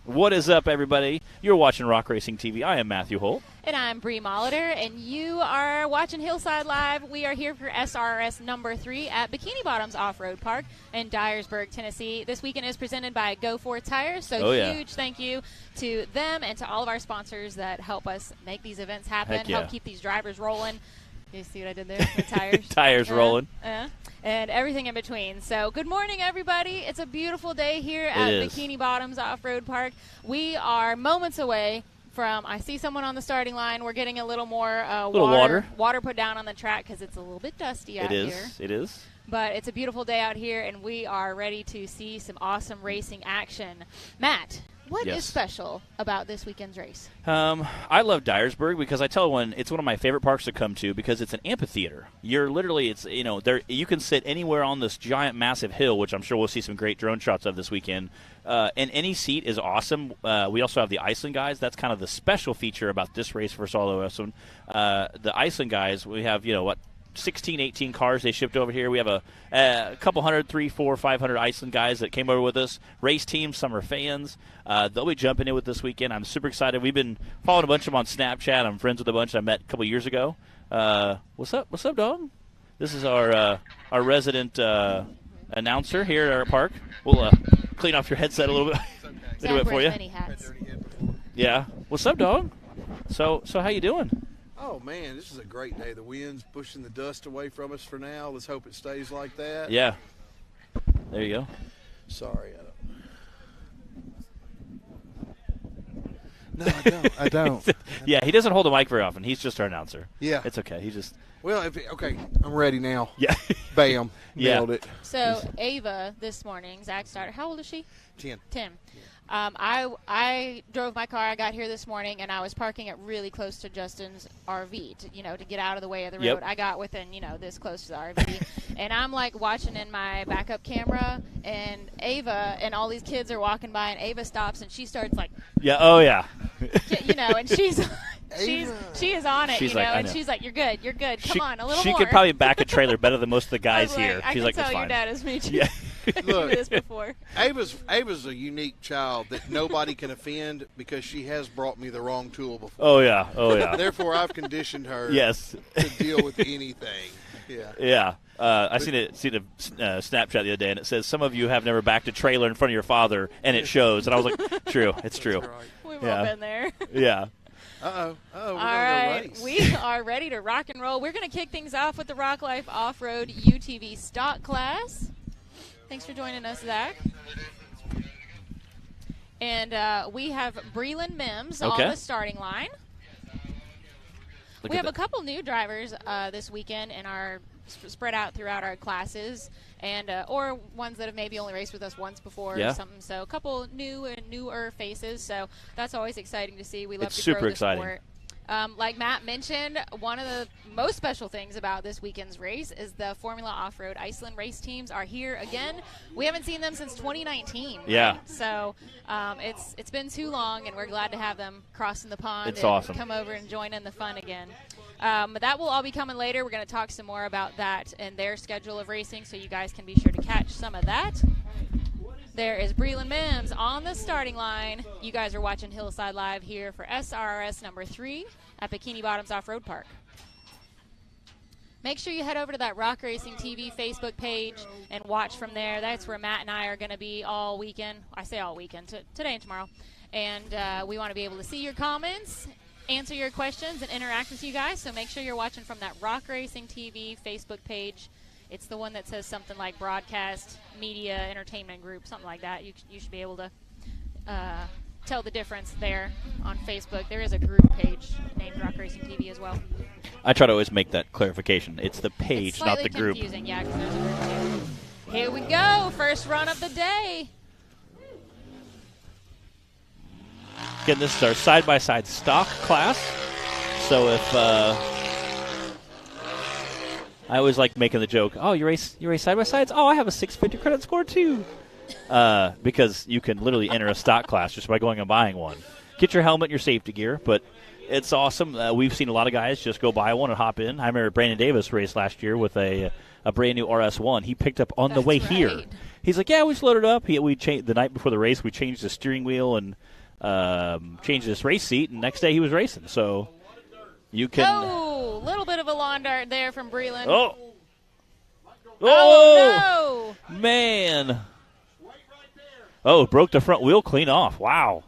What is up, everybody? You're watching Rock Racing TV. I am Matthew Holt. And I'm Bree Molitor, and you are watching Hillside Live. We are here for SRRS number 3 at Bikini Bottoms Off-Road Park in Dyersburg, Tennessee. This weekend is presented by GoForth Tires, so huge thank you to them and to all of our sponsors that help us make these events happen, help keep these drivers rolling. You see what I did there? The tires. Tires rolling. And everything in between. So good morning, everybody. It's a beautiful day here at Bikini Bottoms Off-Road Park. We are moments away from, I see someone on the starting line. We're getting a little more water put down on the track because it's a little bit dusty out here. It is. But it's a beautiful day out here, and we are ready to see some awesome racing action. Matt, what is special about this weekend's race? I love Dyersburg because I tell everyone it's one of my favorite parks to come to because it's an amphitheater. You're literally, there you can sit anywhere on this giant, massive hill, which I'm sure we'll see some great drone shots of this weekend. And any seat is awesome. We also have the Iceland guys. That's kind of the special feature about this race versus all of us. The Iceland guys, we have 16, 18 cars they shipped over here. We have a couple hundred, 300, 400, 500 Iceland guys that came over with us. Race teams, some are fans. They'll be jumping in with this weekend. I'm super excited. We've been following a bunch of them on Snapchat. I'm friends with a bunch I met a couple years ago. What's up? What's up, dog? This is our resident announcer here at our park. We'll clean off your headset a little bit. Do it for you. Many hats. Yeah. What's up, dog? So how you doing? Oh, man, this is a great day. The wind's pushing the dust away from us for now. Let's hope it stays like that. Yeah. There you go. Sorry, I don't. Yeah, he doesn't hold the mic very often. He's just our announcer. Yeah. It's okay. He just... Well, I'm ready now. Yeah. Bam. Nailed it. So, Ava, this morning, Zach started. How old is she? 10. I drove my car. I got here this morning, and I was parking it really close to Justin's RV to get out of the way of the road. Yep. I got within, this close to the RV. And I'm, watching in my backup camera, and Ava and all these kids are walking by, and Ava stops, and she starts, Yeah, oh, yeah. And she is on it, she's and she's like, you're good, come on, a little more. She could probably back a trailer better than most of the guys here. I She's can tell it's your fine. dad is me too. Yeah. Look, this before. Ava's a unique child that nobody can offend because she has brought me the wrong tool before. Oh, yeah. Therefore, I've conditioned her to deal with anything. Yeah. Yeah. I seen a Snapchat the other day, and it says, some of you have never backed a trailer in front of your father, and it shows. And I was like, true. It's true. That's right. We've all been there. Yeah. We're all going right, to race. we are ready to rock and roll. We're going to kick things off with the Rock Life Off-Road UTV stock class. Thanks for joining us, Zach. And we have Breland Mims on the starting line. We have a couple new drivers this weekend in our spread out throughout our classes, and or ones that have maybe only raced with us once before or something. So a couple new and newer faces. So that's always exciting to see. We love to grow the sport. Like Matt mentioned, one of the most special things about this weekend's race is the Formula Off-Road Iceland race teams are here again. We haven't seen them since 2019. Yeah. Right? So it's been too long, and we're glad to have them crossing the pond It's and awesome. come over and join in the fun again. But that will all be coming later. We're going to talk some more about that and their schedule of racing, so you guys can be sure to catch some of that. There is Breland Mims on the starting line. You guys are watching Hillside Live here for SRRS number 3 at Bikini Bottoms Off-Road Park. Make sure you head over to that Rock Racing TV Facebook page and watch from there. That's where Matt and I are going to be all weekend. I say all weekend, today and tomorrow. And we want to be able to see your comments, answer your questions, and interact with you guys. So make sure you're watching from that Rock Racing TV Facebook page. It's the one that says something like Broadcast Media Entertainment Group, something like that. You should be able to tell the difference there on Facebook. There is a group page named Rock Racing TV as well. I try to always make that clarification. It's the page, not the group. It's slightly confusing, yeah, because there's a group too. Here we go, first run of the day. Again, this is our side-by-side stock class. So if I always like making the joke, oh, you race side-by-sides? Oh, I have a 650 credit score too. Because you can literally enter a stock class just by going and buying one. get your helmet and your safety gear. But it's awesome. We've seen a lot of guys just go buy one and hop in. I remember Brandon Davis raced last year with a brand new RS1. He picked up on the way here. He's like, yeah, we just loaded up. We changed the night before the race. We changed the steering wheel and changed his race seat. And next day he was racing. So you can. Oh, little bit of a lawn dart there from Breland. Oh, no. Man. Oh, broke the front wheel clean off. Wow.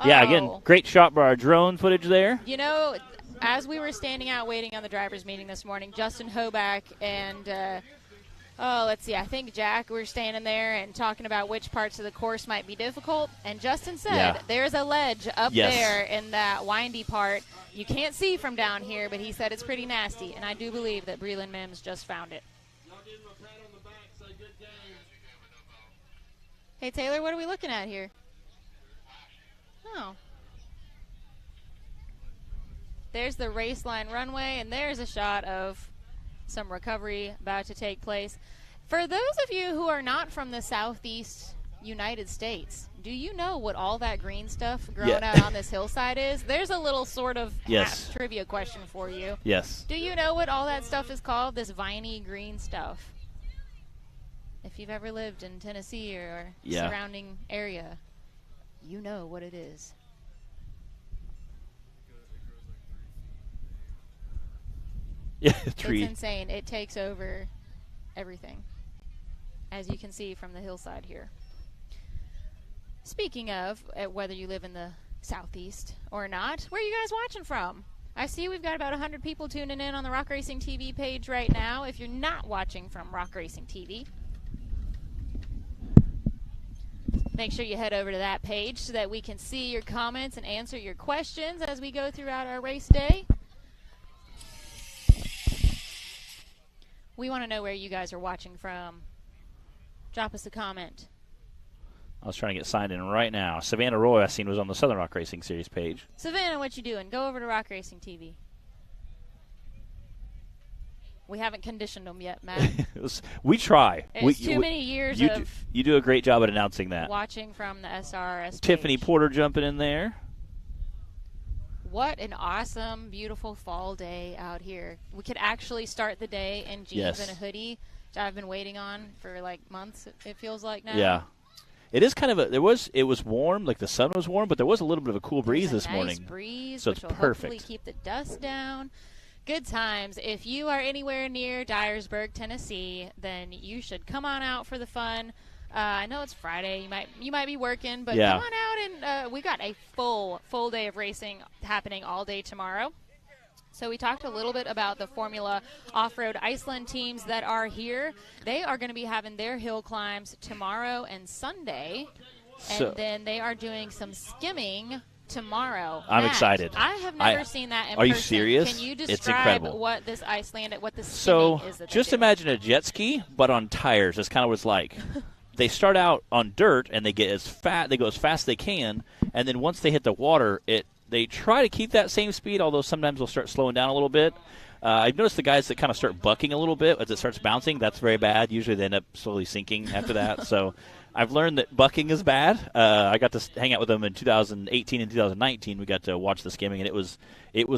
Yeah, again, great shot by our drone footage there. You know, as we were standing out waiting on the driver's meeting this morning, Justin Hoback and, let's see, I think Jack were standing there and talking about which parts of the course might be difficult. And Justin said there's a ledge up there in that windy part. You can't see from down here, but he said it's pretty nasty. And I do believe that Breland Mims just found it. Hey, Taylor, what are we looking at here? Oh. There's the race line runway, and there's a shot of some recovery about to take place. For those of you who are not from the southeast United States, do you know what all that green stuff growing out on this hillside is? There's a little sort of half trivia question for you. Yes. Do you know what all that stuff is called, this viney green stuff? If you've ever lived in Tennessee or surrounding area, you know what it is. Yeah, It's insane. It takes over everything, as you can see from the hillside here. Speaking of whether you live in the southeast or not, where are you guys watching from? I see we've got about 100 people tuning in on the Rock Racing TV page right now. If you're not watching from Rock Racing TV, make sure you head over to that page so that we can see your comments and answer your questions as we go throughout our race day. We want to know where you guys are watching from. Drop us a comment. I was trying to get signed in right now. Savannah Roy, I seen, was on the Southern Rock Racing Series page. Savannah, what you doing? Go over to Rock Racing TV. We haven't conditioned them yet, Matt. We try. It's too many years of you do a great job at announcing that. Watching from the SRRS page. Tiffany Porter jumping in there. What an awesome, beautiful fall day out here. We could actually start the day in jeans and a hoodie, which I've been waiting on for like months, it feels like now. Yeah. It is kind of it was warm, like the sun was warm, but there was a little bit of a cool breeze this morning. Nice breeze, so which it's will perfect. hopefully keep the dust down. Good times. If you are anywhere near Dyersburg, Tennessee, then you should come on out for the fun. I know it's Friday. You might be working, but come on out and we got a full day of racing happening all day tomorrow. So we talked a little bit about the Formula Off-Road Iceland teams that are here. They are going to be having their hill climbs tomorrow and Sunday, and then they are doing some skimming tomorrow. I'm Matt, excited. I have never seen that in person. Are you serious? Can you It's describe incredible. what this Icelandic, what the skimming So is that just they do? imagine a jet ski, but on tires. That's kind of what it's like. They start out on dirt, and they go as fast as they can, and then once they hit the water, they try to keep that same speed, although sometimes they'll start slowing down a little bit. I've noticed the guys that kind of start bucking a little bit as it starts bouncing. That's very bad. Usually they end up slowly sinking after that. So I've learned that bucking is bad. I got to hang out with them in 2018 and 2019. We got to watch the skimming, and it was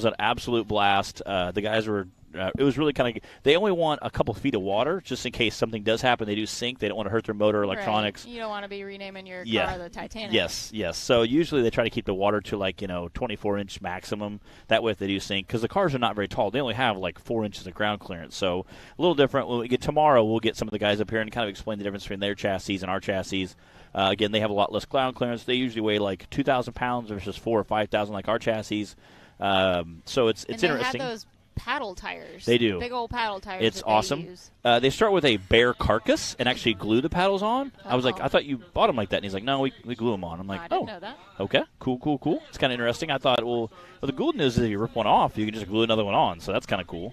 an absolute blast. The guys were it was really kind of – they only want a couple feet of water just in case something does happen. They do sink. They don't want to hurt their motor electronics. Right. You don't want to be renaming your car the Titanic. Yes. So usually they try to keep the water to 24-inch maximum. That way if they do sink, because the cars are not very tall. They only have 4 inches of ground clearance. So a little different. When we get tomorrow, we'll get some of the guys up here and kind of explain the difference between their chassis and our chassis. Again, they have a lot less ground clearance. They usually weigh 2,000 pounds versus 4,000 or 5,000 like our chassis. So it's interesting. They have those paddle tires. They do. Big old paddle tires. It's awesome. They start with a bare carcass and actually glue the paddles on. I was like, I thought you bought them like that. And he's like, no, we glue them on. I'm like, I didn't know that. Okay, cool. It's kind of interesting. I thought, well, the good news is if you rip one off, you can just glue another one on. So that's kind of cool.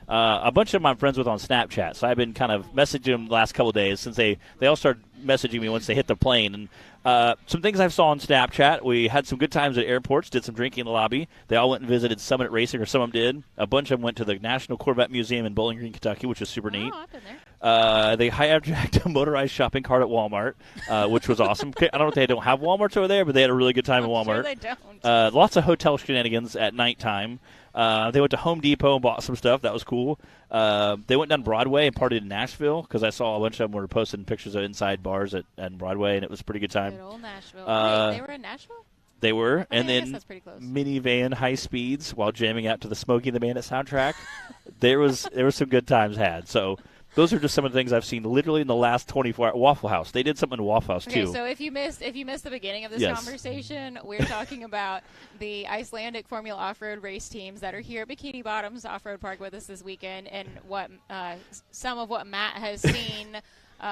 A bunch of them I'm friends with on Snapchat, so I've been kind of messaging them the last couple of days since they all started messaging me once they hit the plane. And some things I saw on Snapchat, we had some good times at airports, did some drinking in the lobby. They all went and visited Summit Racing, or some of them did. A bunch of them went to the National Corvette Museum in Bowling Green, Kentucky, which was super neat. I've been They hijacked a motorized shopping cart at Walmart, which was awesome. I don't know if they don't have Walmarts over there, but they had a really good time at Walmart. Sure they don't. Lots of hotel shenanigans at nighttime. They went to Home Depot and bought some stuff. That was cool. They went down Broadway and partied in Nashville because I saw a bunch of them were posting pictures of inside bars at Broadway, and it was a pretty good time. Good old Nashville. They were in Nashville? They were. Okay, and I guess then that's pretty close. minivan high speeds while jamming out to the Smokey and the Bandit soundtrack. there was some good times had. So those are just some of the things I've seen literally in the last 24 hours. Waffle House. They did something in Waffle House, Okay, too. so if you missed the beginning of this conversation, we're talking about the Icelandic Formula Off-Road race teams that are here at Bikini Bottoms Off-Road Park with us this weekend, and what some of what Matt has seen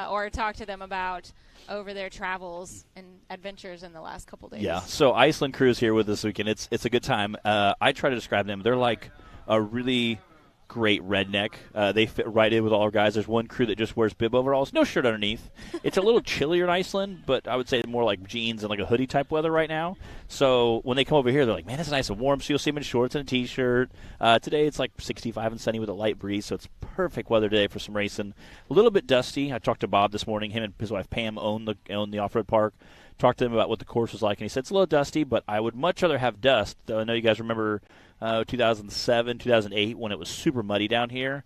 or talked to them about over their travels and adventures in the last couple days. Yeah, so Iceland crew's here with us this weekend. It's a good time. I try to describe them. They're like a really great redneck. They fit right in with all our guys. There's one crew that just wears bib overalls, no shirt underneath. It's a little chillier in Iceland, but I would say more like jeans and like a hoodie type weather right now. So when they come over here, they're like, man, it's nice and warm. So you'll see them in shorts and a t-shirt. Today it's like 65 and sunny with a light breeze, so it's perfect weather today for some racing. A little bit dusty. I talked to Bob this morning. Him and his wife Pam own the off-road park. Talked to them about what the course was like, and he said it's a little dusty, but I would much rather have dust. Though I know you guys remember 2007, 2008 when it was super muddy down here.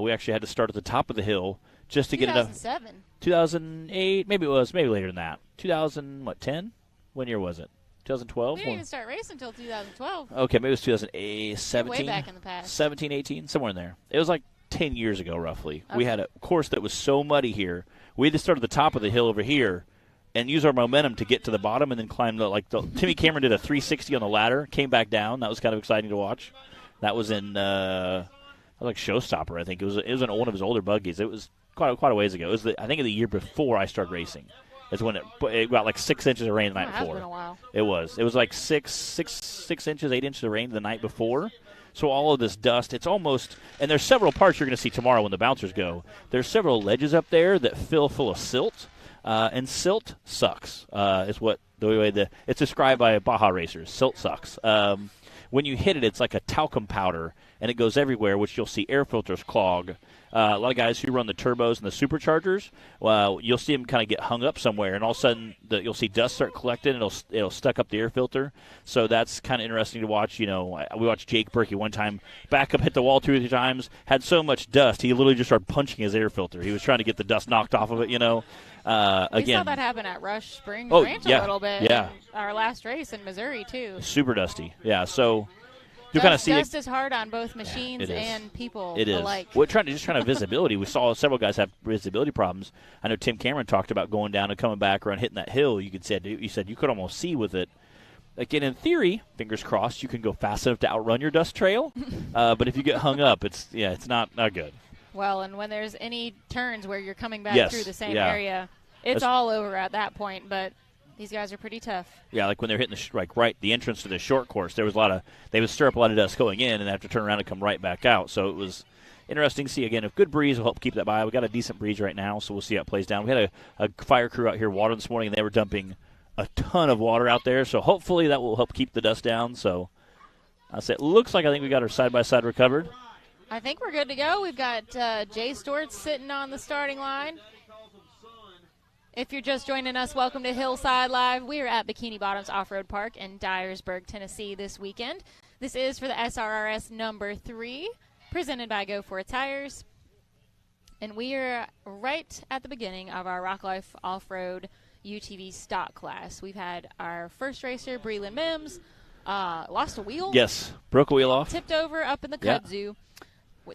We actually had to start at the top of the hill just to get enough. 2007. 2008, maybe later than that. 2010? When year was it? 2012? We didn't even start racing until 2012. Okay, maybe it was 2008, 17. Way back in the past. 17, 18, somewhere in there. It was like 10 years ago, roughly. Okay. We had a course that was so muddy here. We had to start at the top of the hill over here and use our momentum to get to the bottom and then climb Timmy Cameron did a 360 on the ladder, came back down. That was kind of exciting to watch. That was in like Showstopper, I think. It was in one of his older buggies. It was quite a ways ago. It was I think the year before I started racing. It's when it got like 6 inches of rain the night before. It has been a while. It was like 6 inches, 8 inches of rain the night before. So all of this dust, it's almost, and there's several parts you're going to see tomorrow when the bouncers go. There's several ledges up there that fill full of silt. And silt sucks. Is what the way it's described by Baja racers. Silt sucks. When you hit it, it's like a talcum powder, and it goes everywhere, which you'll see air filters clog. A lot of guys who run the turbos and the superchargers, well, you'll see them kind of get hung up somewhere, and all of a sudden you'll see dust start collecting, and it'll stuck up the air filter. So that's kind of interesting to watch. You know, we watched Jake Berkey one time back up, hit the wall 2 or 3 times, had so much dust, he literally just started punching his air filter. He was trying to get the dust knocked off of it, you know. We saw that happen at Rush Springs Ranch a little bit. Yeah. Our last race in Missouri, too. Super dusty. Yeah, so you kind of see dust is hard on both machines and people alike. We're trying to visibility. We saw several guys have visibility problems. I know Tim Cameron talked about going down and coming back around hitting that hill. You said you could almost see with it. Again, in theory, fingers crossed, you can go fast enough to outrun your dust trail. But if you get hung up, it's not good. Well, and when there's any turns where you're coming back through the same area, it's all over at that point. But these guys are pretty tough. Yeah, like when they're hitting the entrance to the short course, there was they would stir up a lot of dust going in and have to turn around and come right back out. So it was interesting to see. Again, a good breeze will help keep that by. We got a decent breeze right now, so we'll see how it plays down. We had a fire crew out here water this morning, and they were dumping a ton of water out there. So hopefully that will help keep the dust down. So I think we got our side-by-side recovered. I think we're good to go. We've got Jay Storts sitting on the starting line. If you're just joining us, welcome to Hillside Live. We are at Bikini Bottoms Off-Road Park in Dyersburg, Tennessee this weekend. This is for the SRRS number 3, presented by GoForth Tires. And we are right at the beginning of our Rock Life Off-Road UTV stock class. We've had our first racer, Breland Mims, lost a wheel. Yes, broke a wheel off. Tipped over up in the kudzu.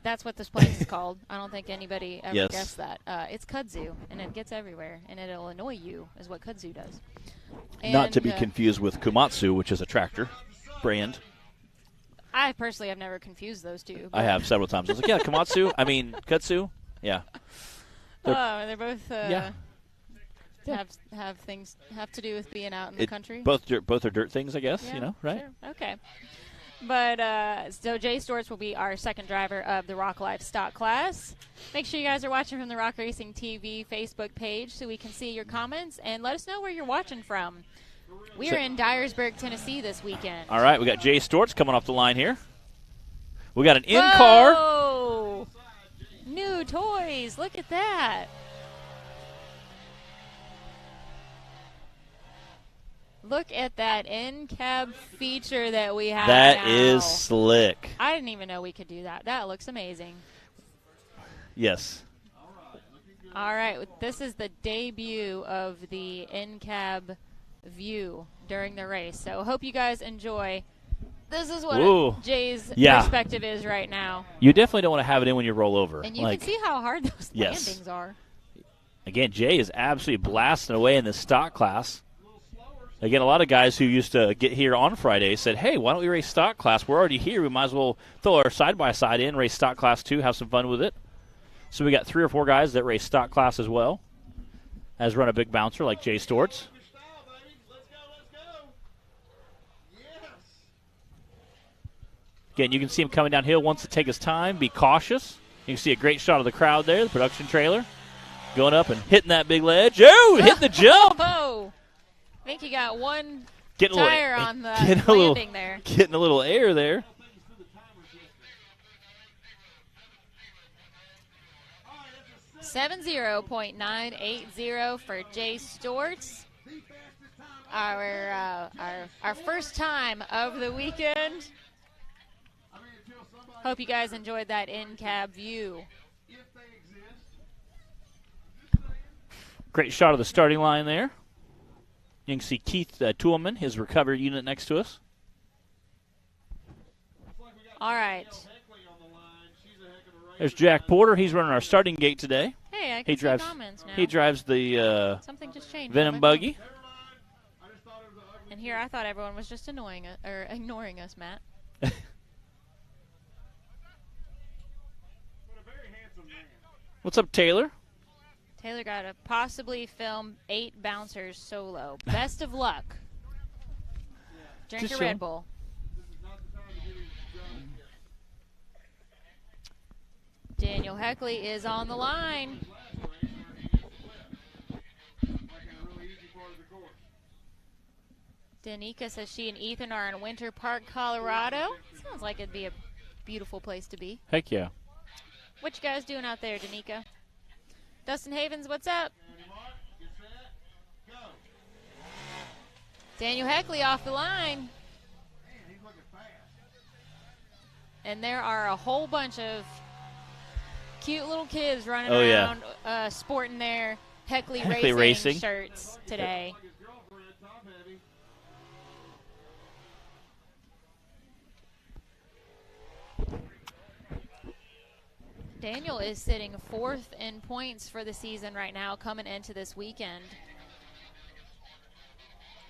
That's what this place is called. I don't think anybody ever guessed that. It's kudzu, and it gets everywhere, and it'll annoy you, is what kudzu does. And, not to be confused with Komatsu, which is a tractor brand. I personally have never confused those two. I have several times. I was like, yeah, Komatsu. I mean, kudzu. Yeah. They're both have to do with being out in the country. Both are dirt things, I guess. Yeah, right? Sure. Okay. But so Jay Storts will be our second driver of the Rock Life stock class. Make sure you guys are watching from the Rock Racing TV Facebook page so we can see your comments and let us know where you're watching from. We are in Dyersburg, Tennessee this weekend. All right, we got Jay Storts coming off the line here. We got an in-car. New toys. Look at that. Look at that in-cab feature that we have That now. is slick. I didn't even know we could do that. That looks amazing. Yes. All right, this is the debut of the in-cab view during the race. So hope you guys enjoy. This is what Jay's perspective is right now. You definitely don't want to have it in when you roll over. And you can see how hard those landings are. Again, Jay is absolutely blasting away in the stock class. Again, a lot of guys who used to get here on Friday said, hey, why don't we race stock class? We're already here. We might as well throw our side-by-side in, race stock class 2, have some fun with it. So we got 3 or 4 guys that race stock class as well as run a big bouncer like Jay Stortz. Again, you can see him coming downhill, wants to take his time, be cautious. You can see a great shot of the crowd there, the production trailer, going up and hitting that big ledge. Oh, hit the jump. Oh, I think he got one tire on the landing there. Getting a little air there. .980 for Jay Stortz. Our first time of the weekend. Hope you guys enjoyed that in-cab view. Great shot of the starting line there. You can see Keith Toolman, his recovered unit next to us. All right. There's Jack Porter. He's running our starting gate today. Hey, I can see comments now. He drives the something just changed, Venom buggy. And here I thought everyone was just ignoring us, Matt. What's up, Taylor? Taylor got to possibly film 8 bouncers solo. Best of luck. Drink your Red Bull. Daniel Heckley is on the line. Danica says she and Ethan are in Winter Park, Colorado. Sounds like it'd be a beautiful place to be. Heck yeah. What you guys doing out there, Danica? Dustin Havens, what's up? Daniel Heckley off the line. And there are a whole bunch of cute little kids running around sporting their Heckley Racing shirts today. Daniel is sitting 4th in points for the season right now coming into this weekend.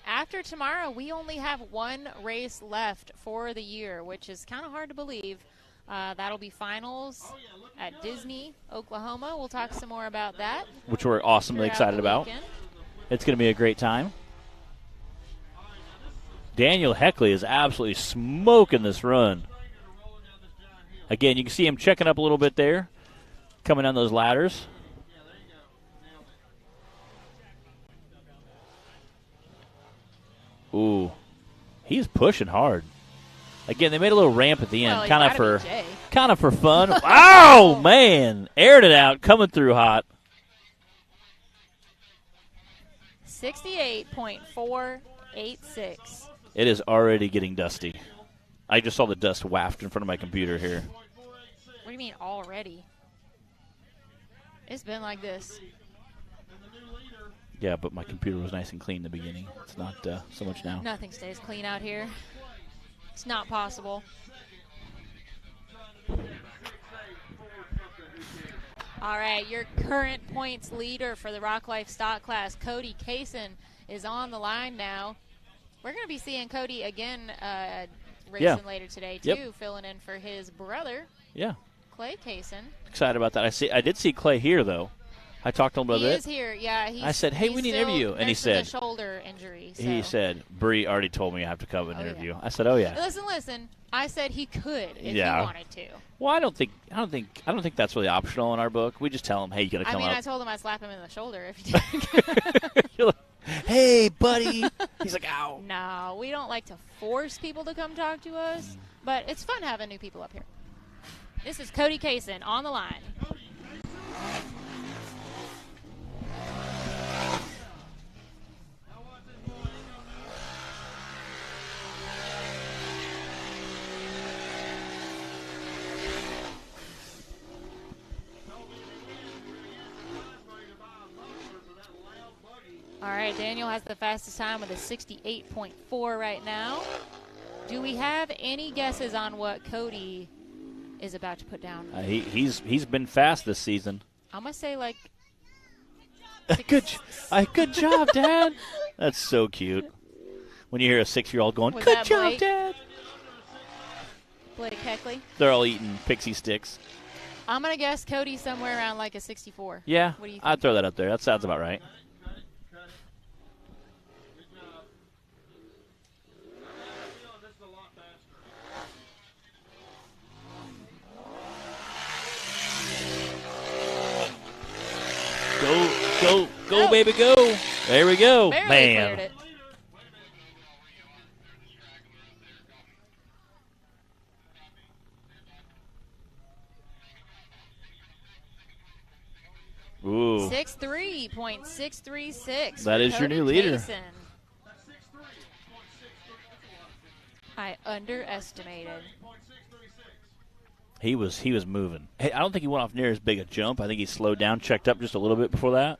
After tomorrow, we only have 1 race left for the year, which is kind of hard to believe. That'll be finals at Disney, Oklahoma. We'll talk some more about that. Which we're awesomely excited about. It's going to be a great time. Daniel Heckley is absolutely smoking this run. Again, you can see him checking up a little bit there, coming down those ladders. Ooh, he's pushing hard. Again, they made a little ramp at the end, kind of for fun. Oh man, aired it out, coming through hot. 68.486. It is already getting dusty. I just saw the dust waft in front of my computer here. What do you mean already? It's been like this. Yeah, but my computer was nice and clean in the beginning. It's not so much now. Nothing stays clean out here. It's not possible. All right, your current points leader for the Rock Life stock class, Cody Kaysen, is on the line now. We're going to be seeing Cody again racing later today, too, filling in for his brother, Clay Kaysen. Excited about that. I did see Clay here, though. I talked to him a little bit. He is here, yeah. I said, hey, we need to interview. And he said, a shoulder injury. So. He said, Bree already told me I have to come and interview. I said, oh, yeah. Listen. I said he could if he wanted to. Well, I don't think that's really optional in our book. We just tell him, hey, you got to come up. I told him I'd slap him in the shoulder if he didn't. You're like, hey, buddy. He's like, ow. No, we don't like to force people to come talk to us, but it's fun having new people up here. This is Cody Kaysen on the line. All right, Daniel has the fastest time with a 68.4 right now. Do we have any guesses on what Cody is about to put down? He's been fast this season. I'm going to say like good job, Dad. That's so cute. When you hear a 6-year-old going, Was good that job, Blake? Dad. Blake Heckley. They're all eating pixie sticks. I'm going to guess Cody somewhere around like a 64. Yeah, What do you think? I'd throw that up there. That sounds about right. Go, baby, go. There we go. Barely Man. cleared it. Ooh. 63.636. That is your new leader. Kaysen. I underestimated. He was moving. Hey, I don't think he went off near as big a jump. I think he slowed down, checked up just a little bit before that.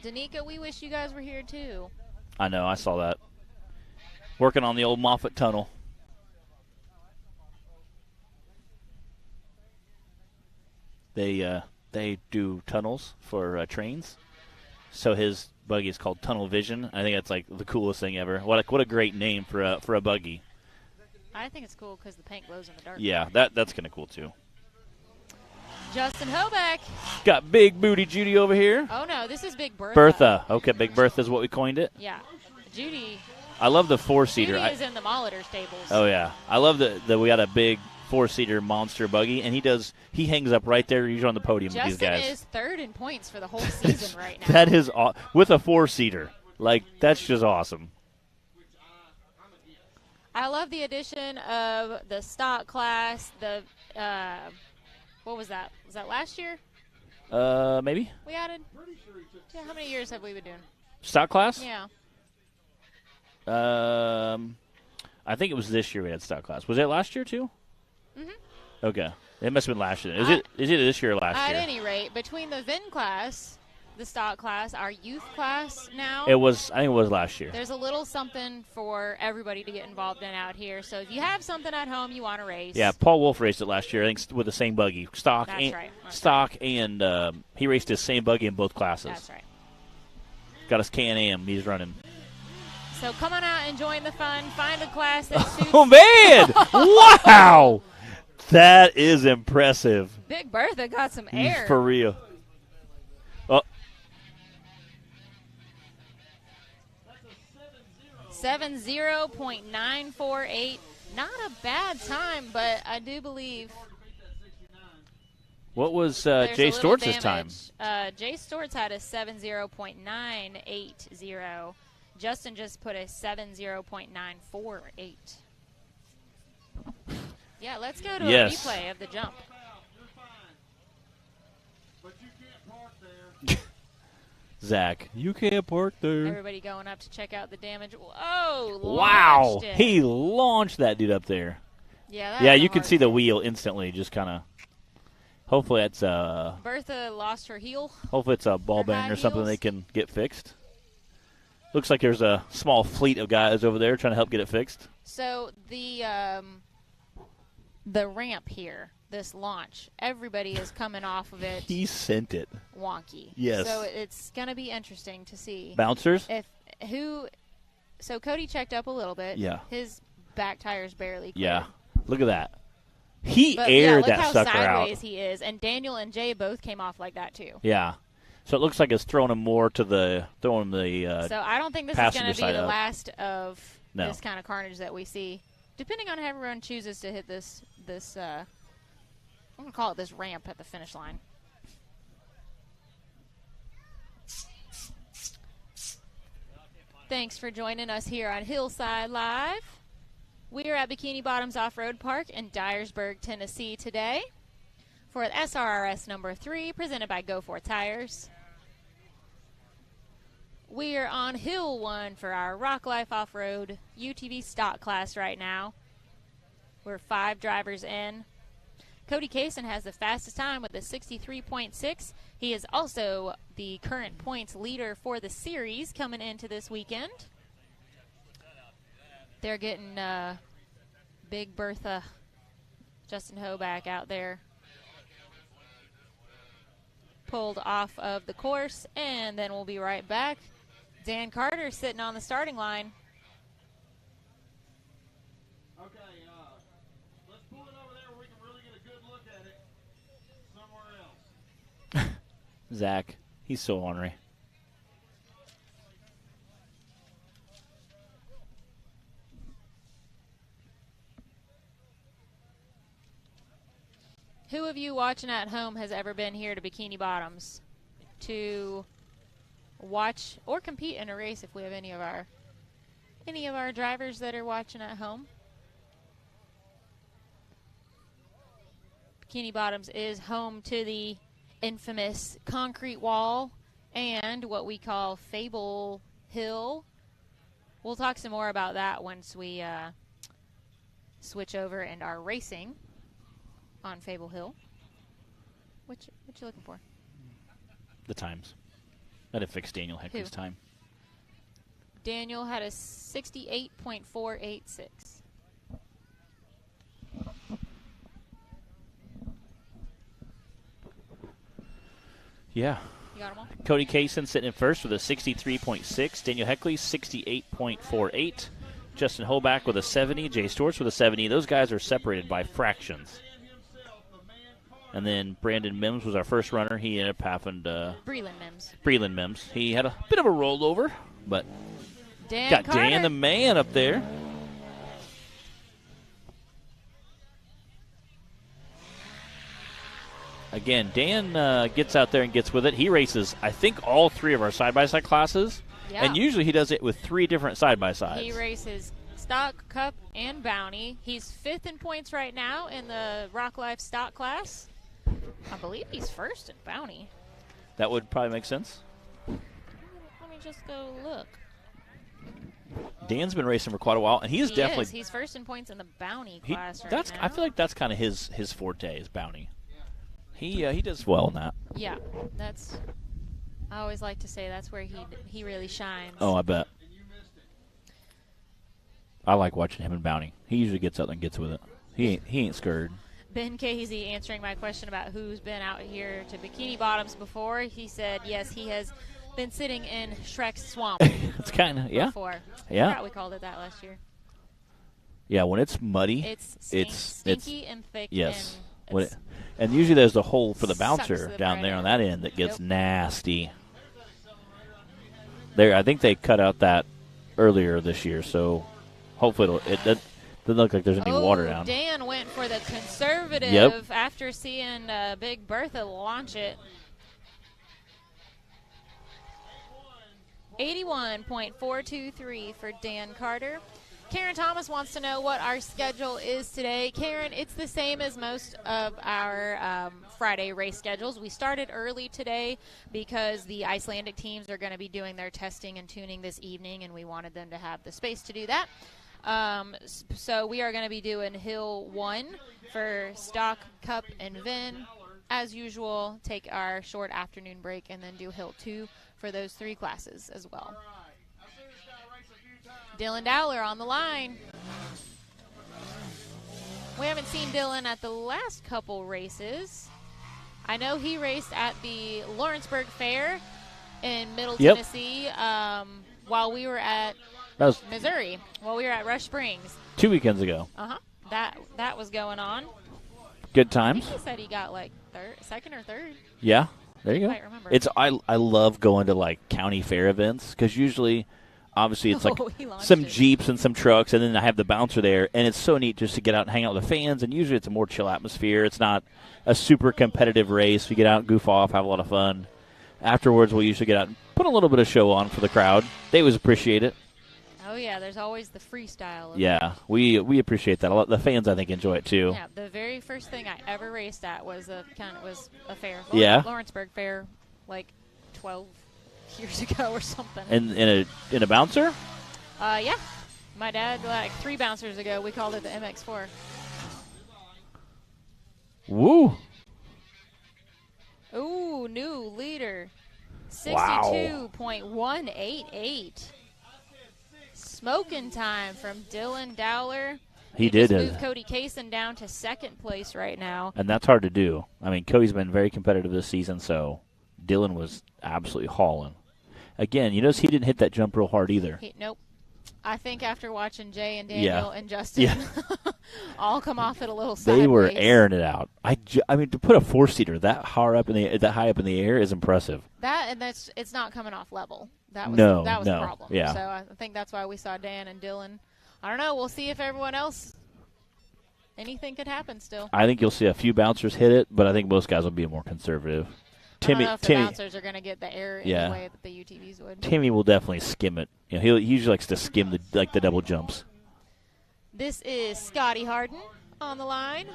Danica, we wish you guys were here too. I know, I saw that. Working on the old Moffett Tunnel. They do tunnels for trains. So his buggy is called Tunnel Vision. I think that's like the coolest thing ever. What a great name for a buggy. I think it's cool because the paint glows in the dark. Yeah, that's kind of cool too. Justin Hoback. Got Big Booty Judy over here. Oh no, this is Big Bertha. Bertha. Okay, Big Bertha is what we coined it. Yeah, Judy. I love the 4-seater. Judy is in the Molitor stables. Oh yeah, I love that we got a big 4-seater monster buggy, and he hangs up right there, usually on the podium with these guys. Justin is third in points for the whole season right now. That is with a 4-seater. Like, that's just awesome. I love the addition of the stock class. The what was that? Was that last year? Maybe We added. Yeah, how many years have we been doing? stock class. Yeah. I think it was this year we had stock class. Was it last year too? Mhm. Okay, it must have been last year. Is it this year or last At year? any rate, between the VIN class, the stock class, our youth class now, I think it was last year. there's a little something for everybody to get involved in out here. So if you have something at home you want to race. Yeah, Paul Wolf raced it last year. I think with the same buggy, stock. That's and, right. That's stock and he raced his same buggy in both classes. That's right. Got his Can-Am. He's running. So come on out and join the fun. Find a class that suits. Oh man! Wow, that is impressive. Big Bertha got some air. For real. Oh, 70.948. Not a bad time, but I do believe what was there's Jay a little Stortz's time? Jay Stortz had a 70.980. Justin just put a 70.948. Yeah, let's go to Yes. a replay of the jump. Zach, you can't park there. Everybody going up to check out the damage. Whoa! Wow, launched it. he launched that dude up there. Yeah, Yeah, you can see the wheel instantly, just kind of. Hopefully it's Bertha lost her heel. hopefully it's a ball Her bearing high or something heels. they can get fixed. Looks like there's a small fleet of guys over there trying to help get it fixed. So the ramp here, this launch, everybody is coming off of it He sent it. wonky. Yes. So it's going to be interesting to see Bouncers? if who. So Cody checked up a little bit. Yeah. His back tire's barely clear. Yeah. Look at that. He But aired look that how sucker sideways out. he is, and Daniel and Jay both came off like that too. Yeah. So it looks like it's throwing him more to the So I don't think this is going passenger to be side the up. last of No. this kind of carnage that we see. Depending on how everyone chooses to hit this I'm going to call it this ramp at the finish line. Thanks for joining us here on Hillside Live. We are at Bikini Bottoms Off-Road Park in Dyersburg, Tennessee today for SRRS number 3, presented by GoForth Tires. We are on Hill 1 for our Rock Life Off-Road UTV stock class right now. We're 5 drivers in. Cody Kaysen has the fastest time with a 63.6. He is also the current points leader for the series coming into this weekend. They're getting Big Bertha, Justin Hoback out there pulled off of the course, and then we'll be right back. Dan Carter sitting on the starting line. Okay, let's pull it over there where we can really get a good look at it somewhere else. Zach, he's so ornery. Who of you watching at home has ever been here to Bikini Bottoms to watch or compete in a race? If we have any of our drivers that are watching at home. Bikini Bottoms is home to the infamous concrete wall and what we call Fable Hill. We'll talk some more about that once we switch over and are racing on Fable Hill. What you looking for? The times. That'd fix Daniel Heckley's time. Daniel had a 68.486. Yeah. You got them all? Cody Kaysen sitting in first with a 63.6. Daniel Heckley, 68.48. Justin Hoback with a 70. Jay Storch with a 70. Those guys are separated by fractions. And then Brandon Mims was our first runner. He ended up having Breland Mims. He had a bit of a rollover, but got Carter. Dan the man up there. Again, Dan gets out there and gets with it. He races, I think, all 3 of our side-by-side classes. Yeah. And usually he does it with 3 different side-by-sides. He races Stock, Cup, and Bounty. He's 5th in points right now in the Rock Life Stock class. I believe he's 1st in Bounty. That would probably make sense. Let me just go look. Dan's been racing for quite a while, and he's definitely... He's 1st in points in the Bounty class right now. I feel like that's kind of his forte, is Bounty. He does well in that. Yeah, I always like to say that's where he really shines. Oh, I bet. I like watching him in Bounty. He usually gets out and gets with it. He ain't scared. Ben Casey answering my question about who's been out here to Bikini Bottoms before. He said, yes, he has been sitting in Shrek's swamp. It's kind of, yeah. Before. Yeah. I forgot we called it that last year. Yeah, when it's muddy. It's stinky and thick. Yes. And usually there's the hole for the bouncer the down bread there in. on that end that gets nasty. I think they cut out that earlier this year, so hopefully it doesn't look like there's any water down. Dan went for the conservative after seeing Big Bertha launch it. 81.423 for Dan Carter. Karen Thomas wants to know what our schedule is today. Karen, it's the same as most of our Friday race schedules. We started early today because the Icelandic teams are going to be doing their testing and tuning this evening, and we wanted them to have the space to do that. So we are going to be doing Hill 1 for Stock, Cup, and Vin. As usual, take our short afternoon break and then do Hill 2 for those 3 classes as well. Dylan Dowler on the line. We haven't seen Dylan at the last couple races. I know he raced at the Lawrenceburg Fair in Middle Tennessee while we were at Missouri, while we were at Rush Springs. 2 weekends ago. Uh-huh. That was going on. Good times. He said he got like second or third. Yeah, there you go. I remember. I love going to like county fair events because usually, obviously, it's like some Jeeps and some trucks, and then I have the bouncer there, and it's so neat just to get out and hang out with the fans, and usually it's a more chill atmosphere. It's not a super competitive race. We get out and goof off, have a lot of fun. Afterwards, we'll usually get out and put a little bit of show on for the crowd. They always appreciate it. Oh, Oh, yeah, there's always the freestyle. Yeah, we appreciate that a lot. The fans, I think, enjoy it too. Yeah, the very first thing I ever raced at was a fair. Yeah. Lawrenceburg Fair, like 12 years ago or something. And in a bouncer? Yeah. My dad, like 3 bouncers ago, we called it the MX4. Woo. Ooh, new leader. Wow. 62.188. Smoking time from Dylan Dowler. He did just it. moved Cody Kaysen down to 2nd place right now. And that's hard to do. I mean, Cody's been very competitive this season, so Dylan was absolutely hauling. Again, you notice he didn't hit that jump real hard either. Nope. I think after watching Jay and Daniel and Justin all come off at a little sideways. They were airing it out. I mean, to put a 4-seater that high up in the air is impressive. It's not coming off level. That was the problem. Yeah. So I think that's why we saw Dan and Dylan. I don't know. We'll see if everyone else. Anything could happen still. I think you'll see a few bouncers hit it, but I think most guys will be more conservative. I don't know if the bouncers are going to get the air in the way that the UTVs would. Timmy will definitely skim it. You know, he usually likes to skim the double jumps. This is Scotty Harden on the line.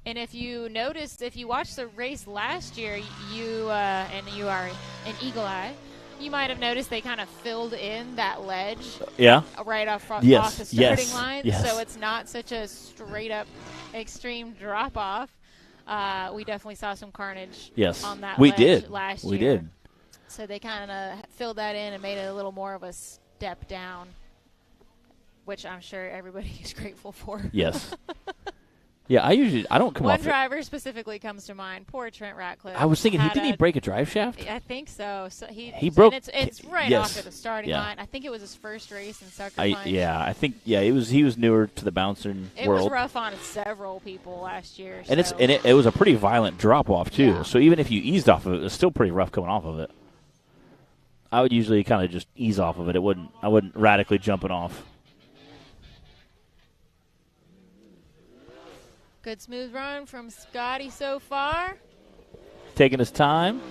And if you watched the race last year, and you are an eagle eye, you might have noticed they kind of filled in that ledge. Yeah. Right off the starting line. Yes. So it's not such a straight up extreme drop off. We definitely saw some carnage on that ledge last year. We did. So they kind of filled that in and made it a little more of a step down, which I'm sure everybody is grateful for. Yes. Yeah, I don't come off. One driver specifically comes to mind. Poor Trent Ratcliffe. I was thinking, didn't he break a drive shaft? I think so. So he broke. It's right off at the starting line. I think it was his first race in Sucker Punch. I think he was newer to the bouncing world. It was rough on several people last year. And it was a pretty violent drop off too. Yeah. So even if you eased off of it, it was still pretty rough coming off of it. I would usually kind of just ease off of it. I wouldn't radically jump it off. Good smooth run from Scotty so far. Taking his time.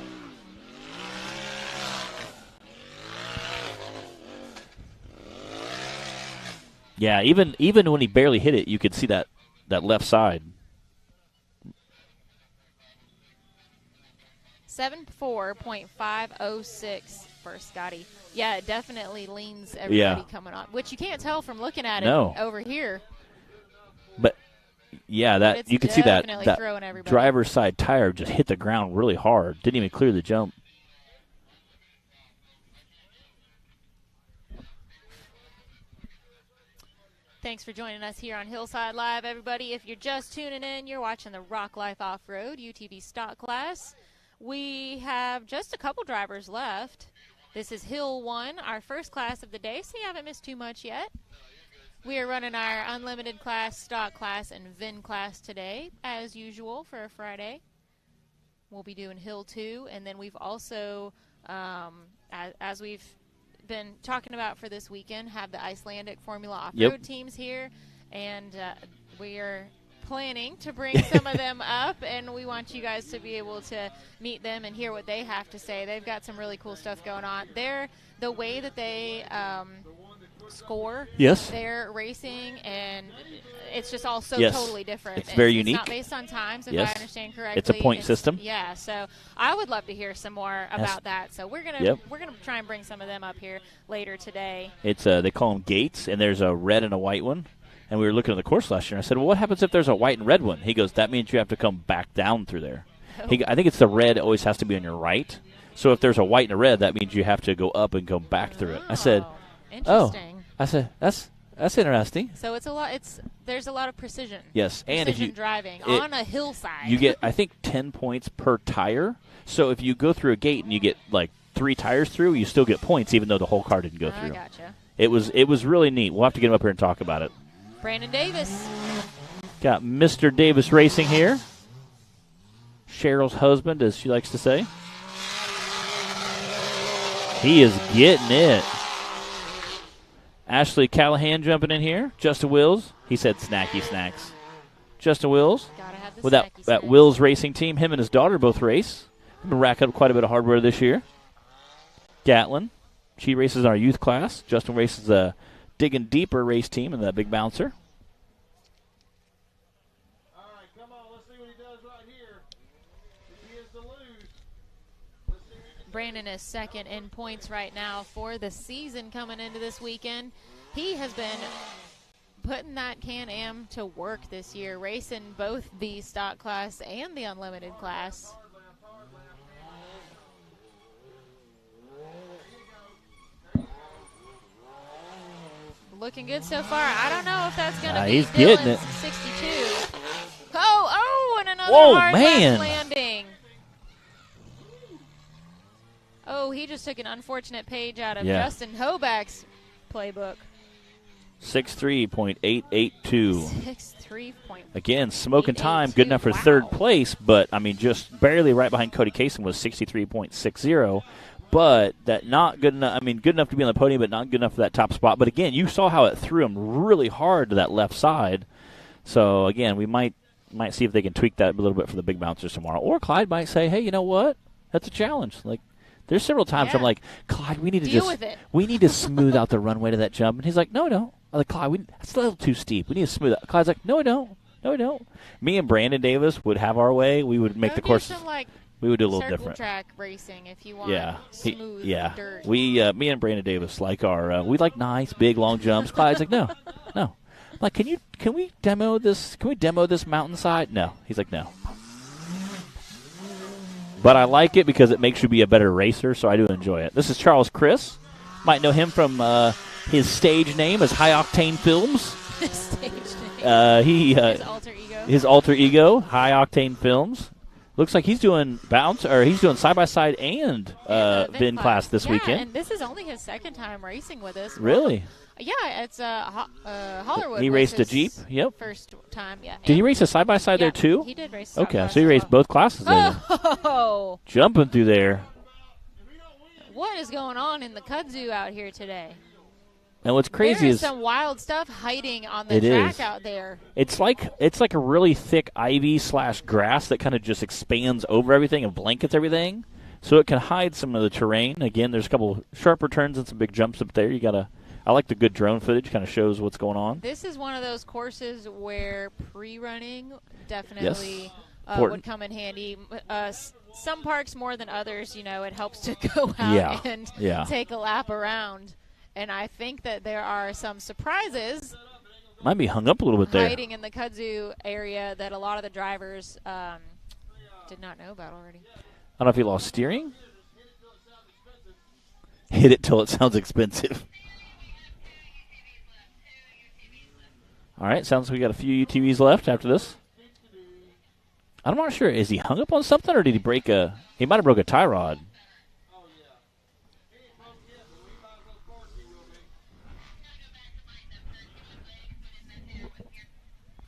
Yeah, even when he barely hit it, you could see that left side. 74.506 for Scotty. Yeah, it definitely leans everybody coming on, which you can't tell from looking at it over here. But yeah, you could see that driver's side tire just hit the ground really hard. Didn't even clear the jump. Thanks for joining us here on Hillside Live, everybody. If you're just tuning in, you're watching the Rock Life Off-Road UTV stock class. We have just a couple drivers left. This is Hill 1, our first class of the day, so you haven't missed too much yet. We are running our unlimited class, stock class, and VIN class today, as usual, for a Friday. We'll be doing Hill 2, and then we've also, as we've been talking about for this weekend, have the Icelandic Formula Off-Road teams here, and we are planning to bring some of them up, and we want you guys to be able to meet them and hear what they have to say. They've got some really cool stuff going on. The way that they score their racing, and it's just all so totally different. It's very unique. It's not based on times, if I understand correctly. It's a point system. Yeah, so I would love to hear some more about that. So we're gonna try and bring some of them up here later today. It's they call them gates, and there's a red and a white one. And we were looking at the course last year, and I said, well, what happens if there's a white and red one? He goes, that means you have to come back down through there. I think it's the red always has to be on your right. So if there's a white and a red, that means you have to go up and go back through it. I said, interesting. I said, that's interesting. So there's a lot of precision. Yes. And if you driving on a hillside. You get, I think, 10 points per tire. So if you go through a gate and you get like 3 tires through, you still get points even though the whole car didn't go through. I gotcha. It was really neat. We'll have to get him up here and talk about it. Brandon Davis. Got Mr. Davis Racing here. Cheryl's husband, as she likes to say. He is getting it. Ashley Callahan jumping in here. Justin Wills. He said snacky snacks. Justin Wills. Gotta have the with that Wills Racing team. Him and his daughter both race. Been racking up quite a bit of hardware this year. Gatlin. She races in our youth class. Justin races the Digging Deeper race team in that big bouncer. All right, come on. Let's see what he does right here. If he is to lose, let's see what he can Brandon is second in points right now for the season coming into this weekend. He has been putting that Can-Am to work this year, racing both the stock class and the unlimited class. Looking good so far. I don't know if that's going to be He's getting it. 62. And another Whoa, hard man. left landing. Oh, he just took an unfortunate page out of Justin Hoback's playbook. 6'3.882. 6'3. Again, smoking time, good enough for third place, but, I mean, just barely right behind Cody Kaysen was 63.60. But that not good enough. I mean, good enough to be on the podium, but not good enough for that top spot. But, again, you saw how it threw him really hard to that left side. So, again, we might see if they can tweak that a little bit for the big bouncers tomorrow. Or Clyde might say, hey, you know what? That's a challenge. Like, there's several times I'm like, Clyde, we need to we need to smooth out the runway to that jump. And he's like, no, I'm like, Clyde, that's a little too steep. We need to smooth it. Clyde's like, no, I don't. Me and Brandon Davis would have our way. We would make the course. We would do a little different. Track racing, if you want. Smooth dirt. We, me and Brandon Davis, like we like nice big long jumps. Clyde's like, no. I'm like, can we demo this? Can we demo this mountainside? No. He's like, no. But I like it because it makes you be a better racer, so I do enjoy it. This is Charles Chris. Might know him from his stage name as High Octane Films. Stage name. His alter ego, High Octane Films. Looks like he's doing he's doing side-by-side and VIN class this weekend. And this is only his second time racing with us. Really? Yeah, it's Hollerwood. He raced a Jeep. Yep. First time, yeah. Did he race a side-by-side there too? He did race. Okay, so he raced both classes there. Oh! Jumping through there. What is going on in the kudzu out here today? And what's crazy there is some wild stuff hiding on the track out there. It's like a really thick ivy / grass that kind of just expands over everything and blankets everything, so it can hide some of the terrain. Again, there's a couple sharper turns and some big jumps up there. I like the good drone footage, kind of shows what's going on. This is one of those courses where pre-running definitely would come in handy. Some parks more than others, it helps to go out and take a lap around. And I think that there are some surprises. Might be hung up a little bit there. Hiding in the kudzu area that a lot of the drivers did not know about already. I don't know if he lost steering. Hit it till it sounds expensive. All right, sounds like we got a few UTVs left after this. I'm not sure. Is he hung up on something or did he break he might have broke a tie rod.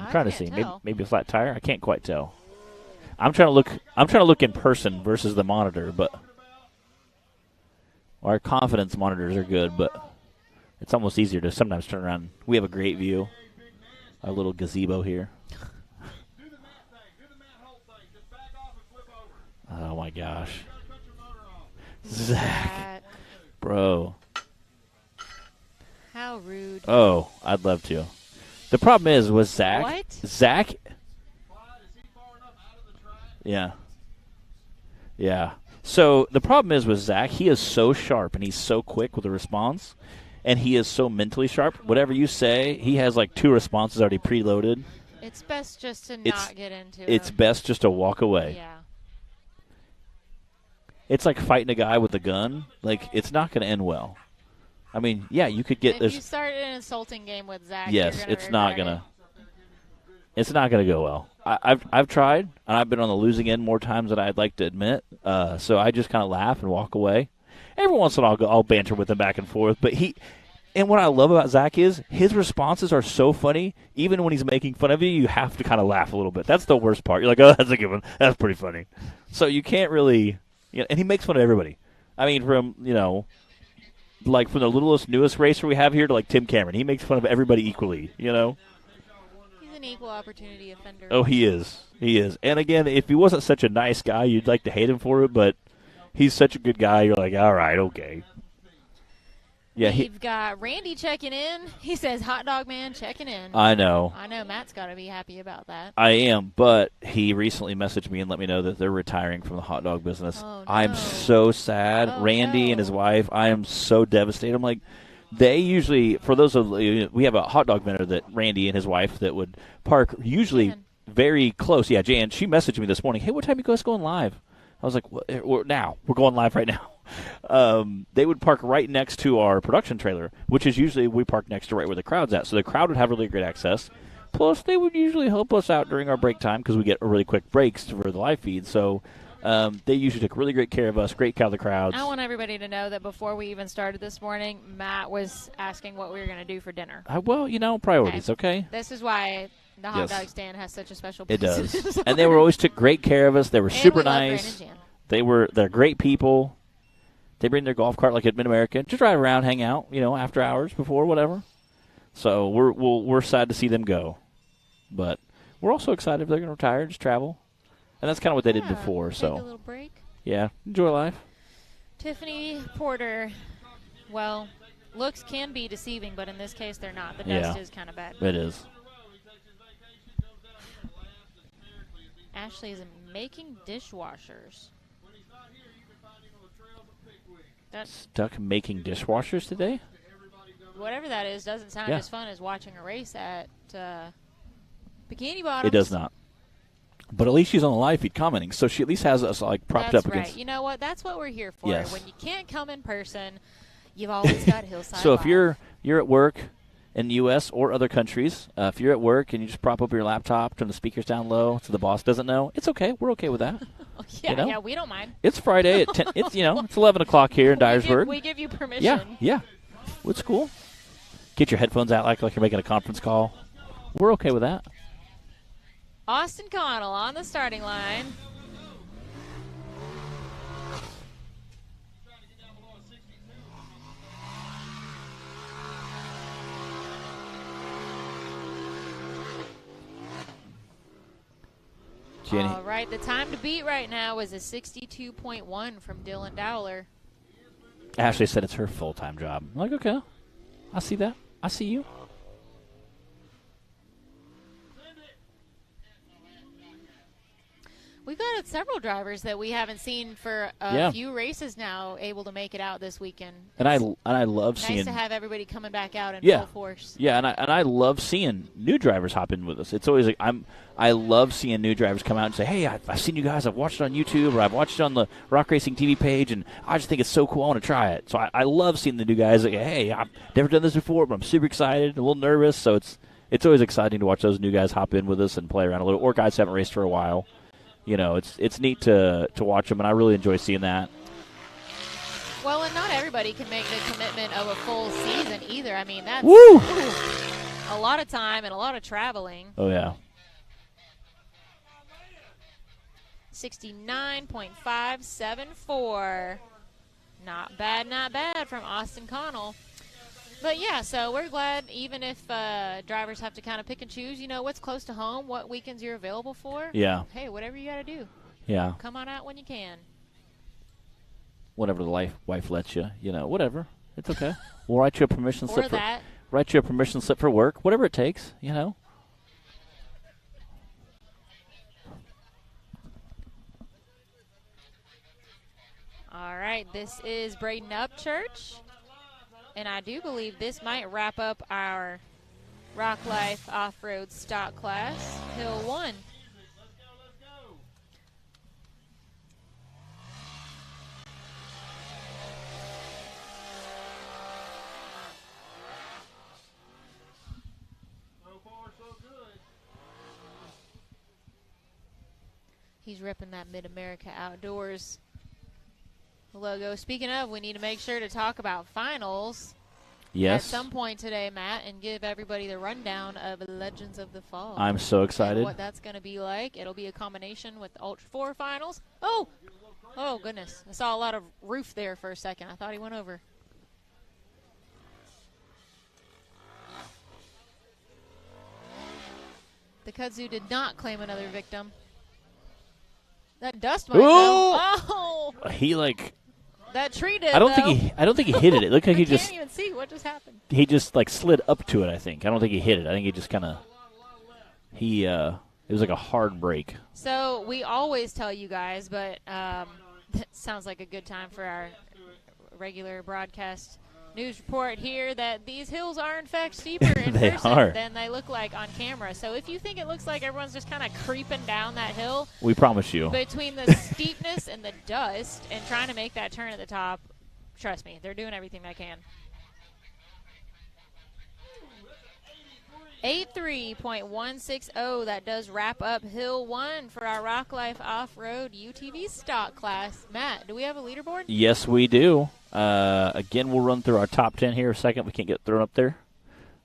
I'm trying to see. Maybe a flat tire. I can't quite tell. I'm trying to look in person versus the monitor, but our confidence monitors are good, but it's almost easier to sometimes turn around. We have a great view. Our little gazebo here. Oh my gosh. Zach. Bro. How rude. Oh, I'd love to. The problem is with Zach. What? Zach. Yeah. Yeah. So the problem is with Zach, he is so sharp and he's so quick with the response, and he is so mentally sharp. Whatever you say, he has like 2 responses already preloaded. It's best just to not get into it. It's best just to walk away. Yeah. It's like fighting a guy with a gun. Like, it's not going to end well. I mean, yeah, you could get this. If you start an insulting game with Zach, yes, it's not gonna go well. I've tried, and I've been on the losing end more times than I'd like to admit. So I just kind of laugh and walk away. Every once in a while, I'll banter with him back and forth. But and what I love about Zach is his responses are so funny. Even when he's making fun of you, you have to kind of laugh a little bit. That's the worst part. You're like, oh, that's a good one. That's pretty funny. So you can't really, and he makes fun of everybody. I mean, from like from the littlest, newest racer we have here to like Tim Cameron. He makes fun of everybody equally, He's an equal opportunity offender. Oh, he is. He is. And again, if he wasn't such a nice guy, you'd like to hate him for it, but He's such a good guy. You're like, all right, okay. Yeah, We've got Randy checking in. He says, hot dog man checking in. I know. I know Matt's got to be happy about that. I am, but he recently messaged me and let me know that they're retiring from the hot dog business. Oh, no. I'm so sad. Oh, Randy no. and his wife, I am so devastated. I'm like, they usually, for those of we have a hot dog vendor that Randy and his wife that would park usually very close. Yeah, Jan, she messaged me this morning, hey, what time you guys going live? I was like, now. We're going live right now. They would park right next to our production trailer, which is usually we park next to right where the crowd's at. So the crowd would have really great access. Plus, they would usually help us out during our break time because we get really quick breaks for the live feed. So they usually took really great care of us, great care of the crowds. I want everybody to know that before we even started this morning, Matt was asking what we were going to do for dinner. Well, priorities, okay? This is why the hot dog stand has such a special place. It does. And they always took great care of us. They were super nice. They're great people. They bring their golf cart like at Mid-America. Just drive around, hang out, after hours, before, whatever. So we're sad to see them go. But we're also excited if they're going to retire, just travel. And that's kind of what they did before. Take So a little break. Yeah, enjoy life. Tiffany Porter, well, looks can be deceiving, but in this case they're not. The dust is kind of bad. It is. Ashley is making dishwashers. Stuck making dishwashers today? Whatever that is doesn't sound as fun as watching a race at Bikini Bottoms. It does not. But at least she's on the live feed commenting, so she at least has us propped up against. That's right. You know what? That's what we're here for. Yes. When you can't come in person, you've always got Hillside So Live. if you're at work in the U.S. or other countries, if you're at work and you just prop up your laptop, turn the speakers down low so the boss doesn't know, it's okay. We're okay with that. Yeah, we don't mind. It's Friday at 10. It's it's 11 o'clock here in Dyersburg. We give you permission. Yeah. It's cool. Get your headphones out like you're making a conference call. We're okay with that. Austin Connell on the starting line. Jenny. All right, the time to beat right now is a 62.1 from Dylan Dowler. Ashley said it's her full-time job. I'm like, okay, I see that. I see you. We've got several drivers that we haven't seen for a few races now able to make it out this weekend. And I love seeing. Nice to have everybody coming back out in full force. Yeah, and I love seeing new drivers hop in with us. It's always like I love seeing new drivers come out and say, hey, I've seen you guys. I've watched it on YouTube or I've watched it on the Rock Racing TV page, and I just think it's so cool. I want to try it. So I love seeing the new guys that, hey, I've never done this before, but I'm super excited, a little nervous. So it's always exciting to watch those new guys hop in with us and play around a little, or guys haven't raced for a while. It's neat to watch them, and I really enjoy seeing that. Well, and not everybody can make the commitment of a full season either. I mean, that's a lot of time and a lot of traveling. Oh, yeah. 69.574. Not bad from Austin Connell. But, yeah, so we're glad even if drivers have to kind of pick and choose, what's close to home, what weekends you're available for. Yeah. Hey, whatever you got to do. Yeah. Come on out when you can. Whatever the wife lets you, whatever. It's okay. We'll write you a permission slip. Write you a permission slip for work, whatever it takes, All right, this is Braden Upchurch. And I do believe this might wrap up our Rock Life Off-Road Stock Class, Hill 1. So far, so good. He's ripping that Mid-America Outdoors logo. Speaking of, we need to make sure to talk about finals at some point today, Matt, and give everybody the rundown of Legends of the Fall. I'm so excited. And what that's going to be like. It'll be a combination with the Ultra 4 finals. Oh, goodness. I saw a lot of roof there for a second. I thought he went over. The kudzu did not claim another victim. That dust might go. Oh! He like. That tree did. I don't think he hit it. It looked like he can't just. even see what just happened. He just like slid up to it. I think. I don't think he hit it. I think he just kind of. It was like a hard break. So we always tell you guys, but it sounds like a good time for our regular broadcast news report here that these hills are in fact steeper in They person are. than they look like on camera. So if you think it looks like everyone's just kind of creeping down that hill, We promise you. between the steepness and the dust and trying to make that turn at the top, trust me, they're doing everything they can. 83.160, that does wrap up Hill 1 for our Rock Life Off-Road UTV stock class. Matt, do we have a leaderboard? Yes, we do. Again, we'll run through our top 10 here in a second. We can't get thrown up there.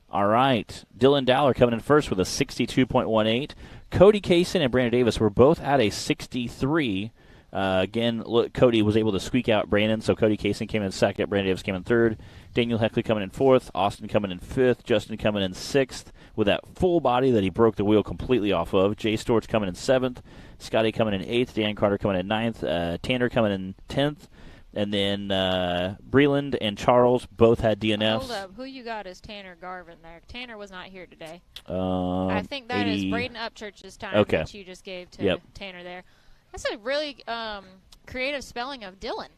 All right. Dylan Dowler coming in first with a 62.18. Cody Kaysen and Brandon Davis were both at a 63. Again, look, Cody was able to squeak out Brandon, so Cody Kaysen came in second. Brandon Davis came in third. Daniel Heckley coming in fourth. Austin coming in fifth. Justin coming in sixth with that full body that he broke the wheel completely off of. Jay Storch coming in seventh. Scotty coming in eighth. Dan Carter coming in ninth. Tanner coming in 10th. And then Breland and Charles both had DNFs. Hold up. Who you got is Tanner Garvin there? Tanner was not here today. I think that 80. is Braden Upchurch's time Okay. that you just gave to Tanner there. That's a really creative spelling of Dylan.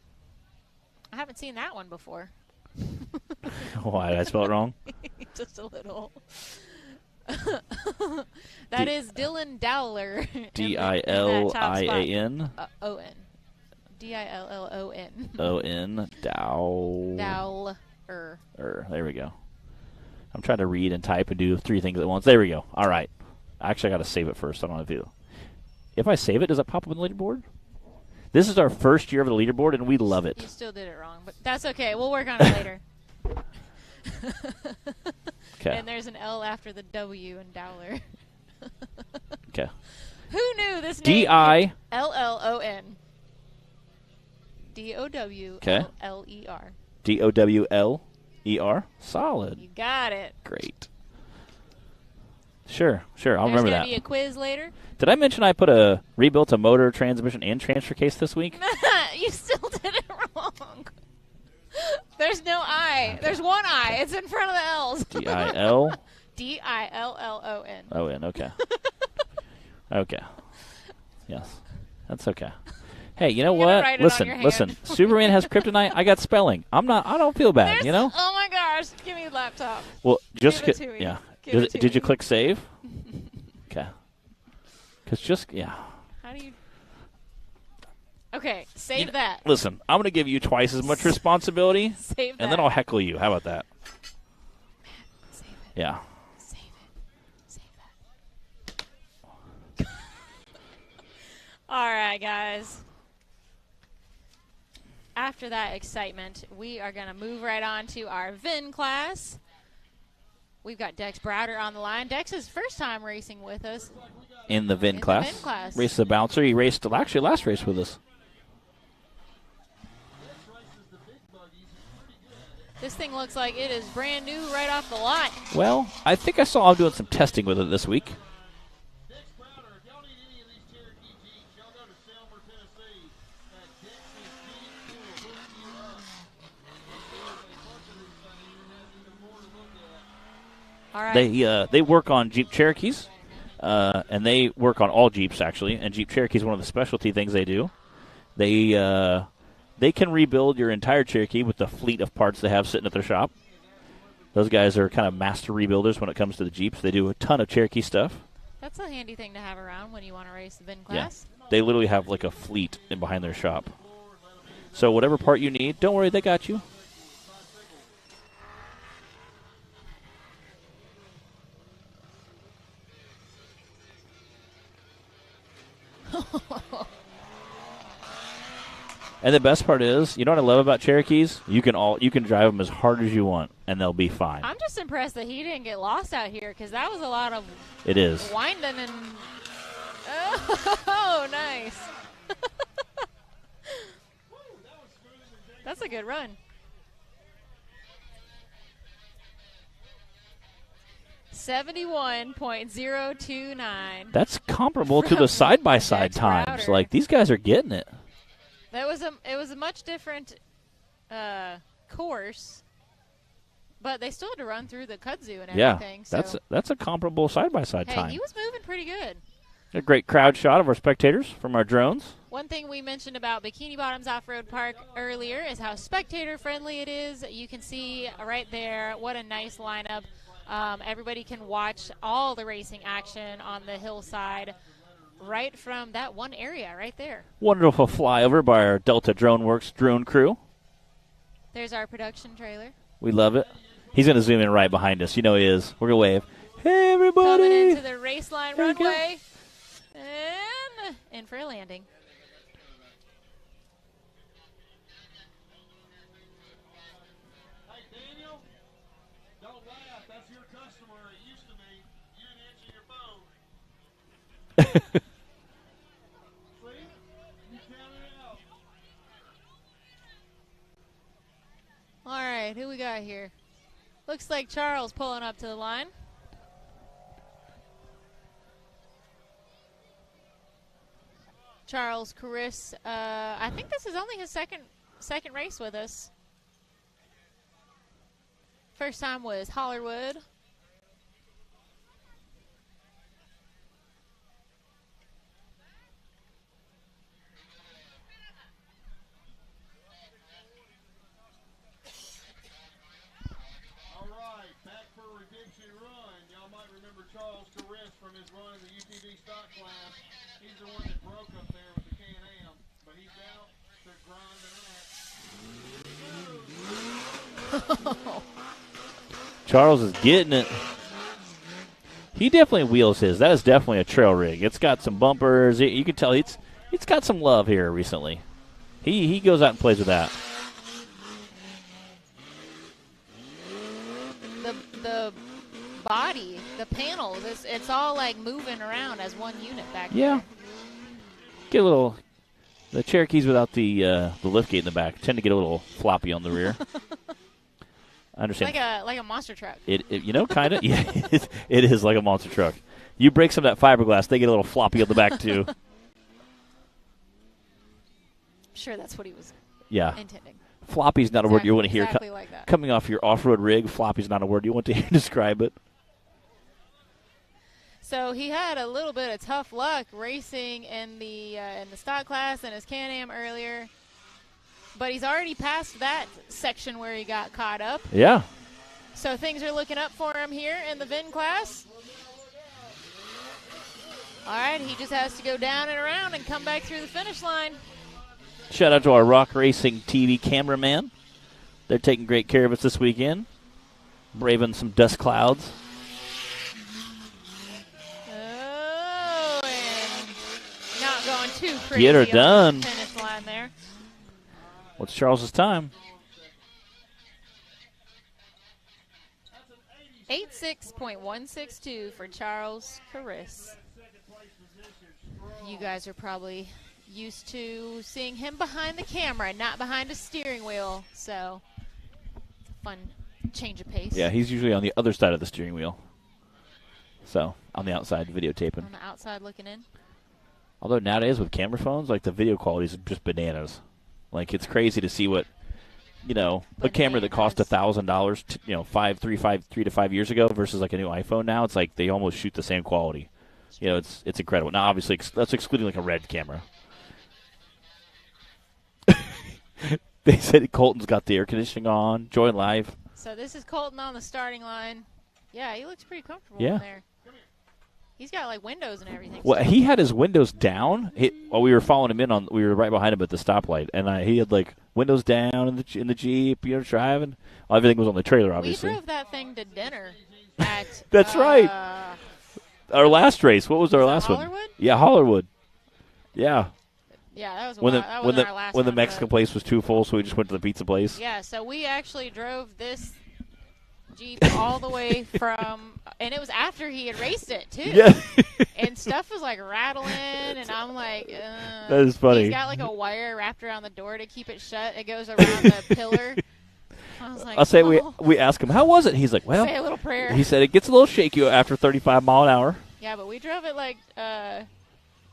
I haven't seen that one before. Why, did I spell it wrong? Just a little. That is Dylan Dowler. D-I-L-I-A-N? O-N. D-I-L-L-O-N. O-N. Dowler. There we go. I'm trying to read and type and do three things at once. There we go. All right. Actually, I got to save it first. I don't know if you. If I save it, does it pop up on the leaderboard? This is our first year of the leaderboard, and we love it. You still did it wrong, but that's okay. We'll work on it later. Okay. And there's an L after the W in Dowler. Okay. Who knew this name? D-I-L-L-O-N. D-O-W-L-L-E-R. D-O-W-L-E-R. Solid. You got it. Great. Sure. I'll remember that. There's going to be a quiz later. Did I mention I rebuilt a motor, transmission, and transfer case this week? You still did it wrong. There's no I. Okay. There's one I. It's in front of the L's. D-I-L? D-I-L-L-O-N. O-N, okay. Okay. Yes. That's okay. Hey, you know what? Listen. Superman has kryptonite. I got spelling. I don't feel bad, you know? Oh my gosh. Give me the laptop. Well, just give it to me. Yeah. Did you click save? Okay. How do you? Okay, save that. Listen, I'm going to give you twice as much responsibility. Save that. And then I'll heckle you. How about that? Save it. Yeah. Save that. All right, guys. After that excitement, we are going to move right on to our VIN class. We've got Dex Browder on the line. Dex's first time racing with us. In the VIN class. Raced the bouncer. He raced last race with us. This thing looks like it is brand new right off the lot. Well, I think I saw him doing some testing with it this week. Dex Browder, if y'all need any of these Cherokee Jeeps, y'all go to Selmer, Tennessee. Dex's Jeep will hook you up. All right. They work on Jeep Cherokees, and they work on all Jeeps actually. And Jeep Cherokee is one of the specialty things they do. They can rebuild your entire Cherokee with the fleet of parts they have sitting at their shop. Those guys are kind of master rebuilders when it comes to the Jeeps. They do a ton of Cherokee stuff. That's a handy thing to have around when you want to race the VIN class. Yeah, they literally have like a fleet in behind their shop. So whatever part you need, don't worry, they got you. And the best part is, you know what I love about Cherokees? You can drive them as hard as you want, and they'll be fine. I'm just impressed that he didn't get lost out here because that was a lot of winding and oh, nice. That's a good run. 71.029. That's comparable to the side-by-side times. Browder. Like, these guys are getting it. it was a much different course, but they still had to run through the kudzu and everything. Yeah, so. that's a comparable side-by-side time. Hey, he was moving pretty good. A great crowd shot of our spectators from our drones. One thing we mentioned about Bikini Bottoms Off-Road Park earlier is how spectator-friendly it is. You can see right there what a nice lineup. Everybody can watch all the racing action on the hillside right from that one area right there. Wonderful flyover by our Delta Drone Works drone crew. There's our production trailer. We love it. He's going to zoom in right behind us. You know he is. We're going to wave. Hey, everybody. Coming into the race line There we go. runway. And in for a landing. Hey, Daniel, don't laugh. That's your customer. It used to be. You didn't answer your phone. See? You counted it out. All right, who we got here? Looks like Charles pulling up to the line. Charles crrs. I think this is only his second race with us. First time was Hollywood. All right, back for redemption run. Y'all might remember Charles crrs from his run in the UTV stock class. He's the one that broke up there with the Can-Am, but he's out to grind it out. Charles is getting it. He definitely wheels his. That is definitely a trail rig. It's got some bumpers. You can tell it's got some love here recently. He goes out and plays with that. The body, the panels, it's all like moving around as one unit back there. Yeah. Get a little. The Cherokees without the liftgate in the back tend to get a little floppy on the rear. I understand. Like a monster truck. It kind of. Yeah, it is like a monster truck. You break some of that fiberglass, they get a little floppy on the back too. I'm sure that's what he was intending. Floppy's not a word you want to hear exactly like that. coming off your off-road rig. Floppy's not a word you want to hear describe it. So he had a little bit of tough luck racing in the stock class and his Can-Am earlier, but he's already passed that section where he got caught up. Yeah. So things are looking up for him here in the VIN class. All right, he just has to go down and around and come back through the finish line. Shout out to our Rock Racing TV cameraman. They're taking great care of us this weekend, braving some dust clouds. Oh, and not going too crazy. Get her on done. the finish line there. What's Charles's time? 86.162 for Charles crrs. You guys are probably used to seeing him behind the camera, not behind a steering wheel. So, it's a fun change of pace. Yeah, he's usually on the other side of the steering wheel. So, on the outside videotaping. On the outside looking in. Although nowadays with camera phones, like the video quality is just bananas. Like it's crazy to see what, a camera that cost $1,000, 3 to 5 years ago versus like a new iPhone now. It's like they almost shoot the same quality. It's incredible. Now, obviously, that's excluding like a red camera. They said Colton's got the air conditioning on. Join live. So this is Colton on the starting line. Yeah, he looks pretty comfortable Yeah. in there. He's got like windows and everything. Well, he had his windows down while we were following him in. We were right behind him at the stoplight, and he had like windows down in the Jeep, driving. Well, everything was on the trailer, obviously. We drove that thing to dinner at. That's right. Our last race. What was our last one? Hollywood? Yeah, Hollywood. Yeah. Yeah, that was When our last the one, Mexican but- place was too full, so we just went to the pizza place. Yeah, so we actually drove this Jeep all the way from, and it was after he had raced it too. Yeah. And stuff was like rattling, and I'm like, That is funny. He's got like a wire wrapped around the door to keep it shut. It goes around the pillar. I was like, I'll say oh. we asked him, how was it? He's like, well, Say a little prayer. he said it gets a little shaky after 35 mile an hour. Yeah, but we drove it like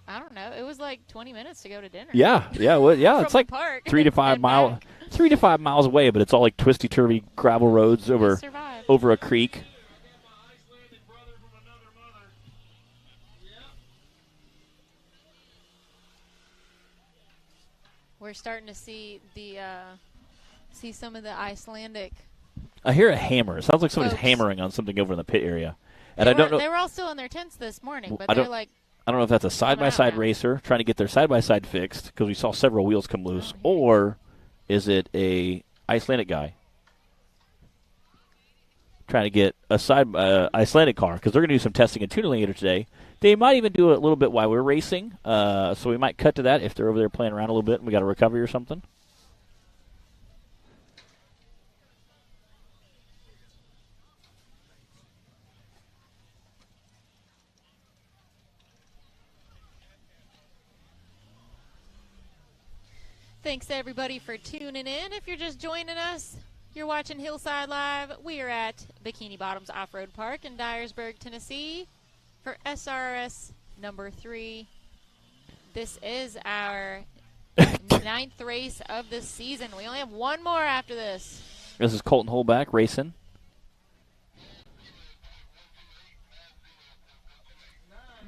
I don't know. It was like 20 minutes to go to dinner. Yeah. Well, yeah. From It's like the park 3 to 5 and miles. back. 3 to 5 miles away, but it's all like twisty turvy gravel roads We over survived. a creek. My Icelandic brother from another mother. Yep. We're starting to see some of the Icelandic. I hear a hammer. It sounds like somebody's Folks. hammering on something over in the pit area. And I don't know. They were all still in their tents this morning, but I they're don't- like, I don't know if that's a side-by-side now. racer trying to get their side-by-side fixed because we saw several wheels come loose, or is it a Icelandic guy trying to get a Icelandic car because they're going to do some testing and tuning later today. They might even do it a little bit while we're racing, so we might cut to that if they're over there playing around a little bit and we got a recovery or something. thanks to everybody for tuning in. If you're just joining us, you're watching Hillside Live. We are at Bikini Bottoms Off-Road Park in Dyersburg, Tennessee for SRRS number 3. This is our 9th race of the season. We only have one more after this. This is Colton Holback racing.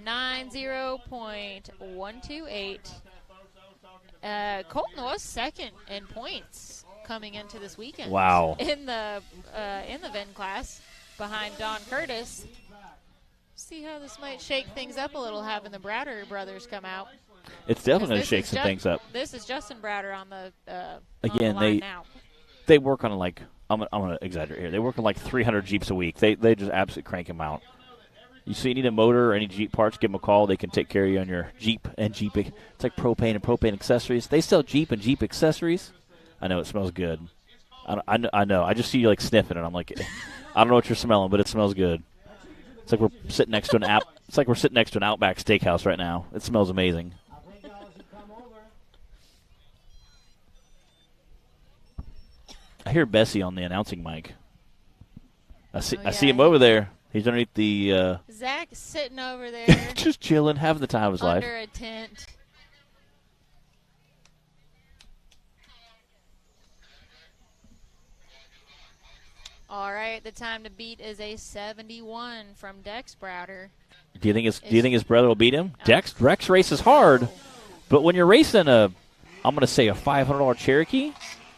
.128. Colton was second in points coming into this weekend. Wow. In the VIN class behind Don Curtis. See how this might shake things up a little, having the Browder brothers come out. It's definitely going to This shake is some things up. This is Justin Browder on the Again, on the line now. They work on like, I'm going to exaggerate here. They work on like 300 Jeeps a week. They just absolutely crank them out. You need a motor or any Jeep parts, give them a call. They can take care of you on your Jeep and Jeep. It's like propane and propane accessories. They sell Jeep and Jeep accessories. I know it smells good. I know. I just see you like sniffing it. I'm like, I don't know what you're smelling, but it smells good. It's like we're sitting next to It's like we're sitting next to an Outback Steakhouse right now. It smells amazing. I hear Bessie on the announcing mic. I see him over there. He's underneath the Zach sitting over there just chilling, having the time of his life. under a tent. All right, the time to beat is a 71 from Dex Browder. Do you think his brother will beat him? Rex races hard, but when you're racing I'm going to say a $500 Cherokee,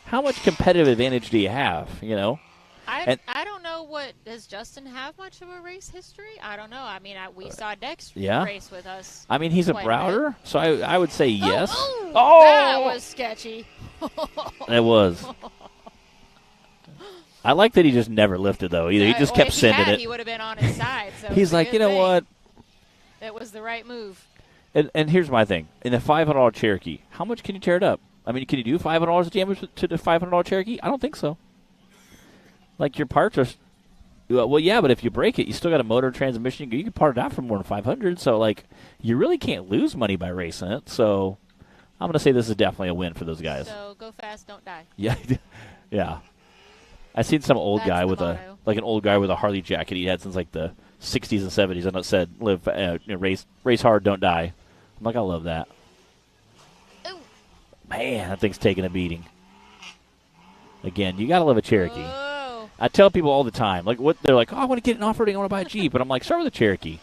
how much competitive advantage do you have? You know. I don't know does Justin have much of a race history? I don't know. I mean, we saw Dex race with us. I mean, he's a quite Browder, bit. so I would say yes. Oh, that was sketchy. It was. I like that he just never lifted though. Either he just kept sending it. He would have been on his side. So he's like, you know what? It was the right move. And here's my thing: in a $500 Cherokee, how much can you tear it up? I mean, can you do $500 damage to the $500 Cherokee? I don't think so. Like your parts are, well, yeah, but if you break it, you still got a motor and transmission. You can part it out for more than $500. So like, you really can't lose money by racing it. So I'm gonna say this is definitely a win for those guys. So go fast, don't die. Yeah, yeah. I seen some old That's guy the with motto. an old guy with a Harley jacket he had since like the 60s and 70s, and it said, "Live, race hard, don't die." I'm like, I love that. Ooh. Man, that thing's taking a beating. Again, you gotta love a Cherokee. Whoa. I tell people all the time, like, what they're like, "Oh, I want to get an off-roading, I want to buy a Jeep," and I'm like, start with a Cherokee.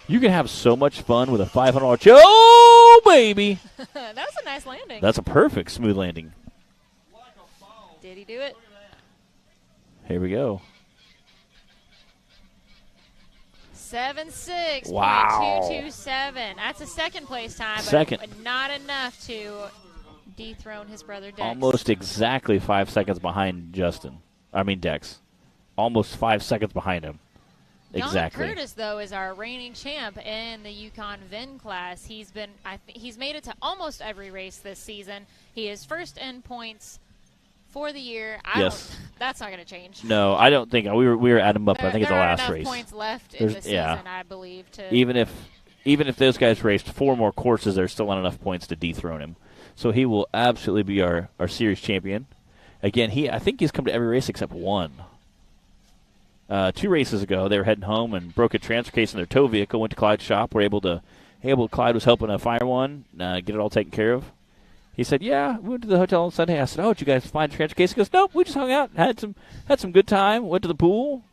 You can have so much fun with a $500 Cherokee. Oh, baby! That was a nice landing. That's a perfect smooth landing. Did he do it? Here we go. 7.6.227. Wow. That's a second place time, Second. but not enough to dethrone his brother Dex. Almost exactly 5 seconds behind Dex. Almost 5 seconds behind him. Exactly. Don Curtis, though, is our reigning champ in the Yukon VIN class. He's made it to almost every race this season. He is first in points for the year. Yes. That's not going to change. No, I don't think we were adding him up. I think it's the there last aren't race. enough points left in the season, yeah. I believe. To Even if those guys raced 4 more courses, there's still not enough points to dethrone him. So he will absolutely be our series champion. Again, I think he's come to every race except one. 2 races ago, they were heading home and broke a transfer case in their tow vehicle. Went to Clyde's shop, were able to hey, well, Clyde was helping fire one, get it all taken care of. He said, yeah, we went to the hotel on Sunday. I said, oh, did you guys find a transfer case? He goes, nope, we just hung out, had some good time, went to the pool,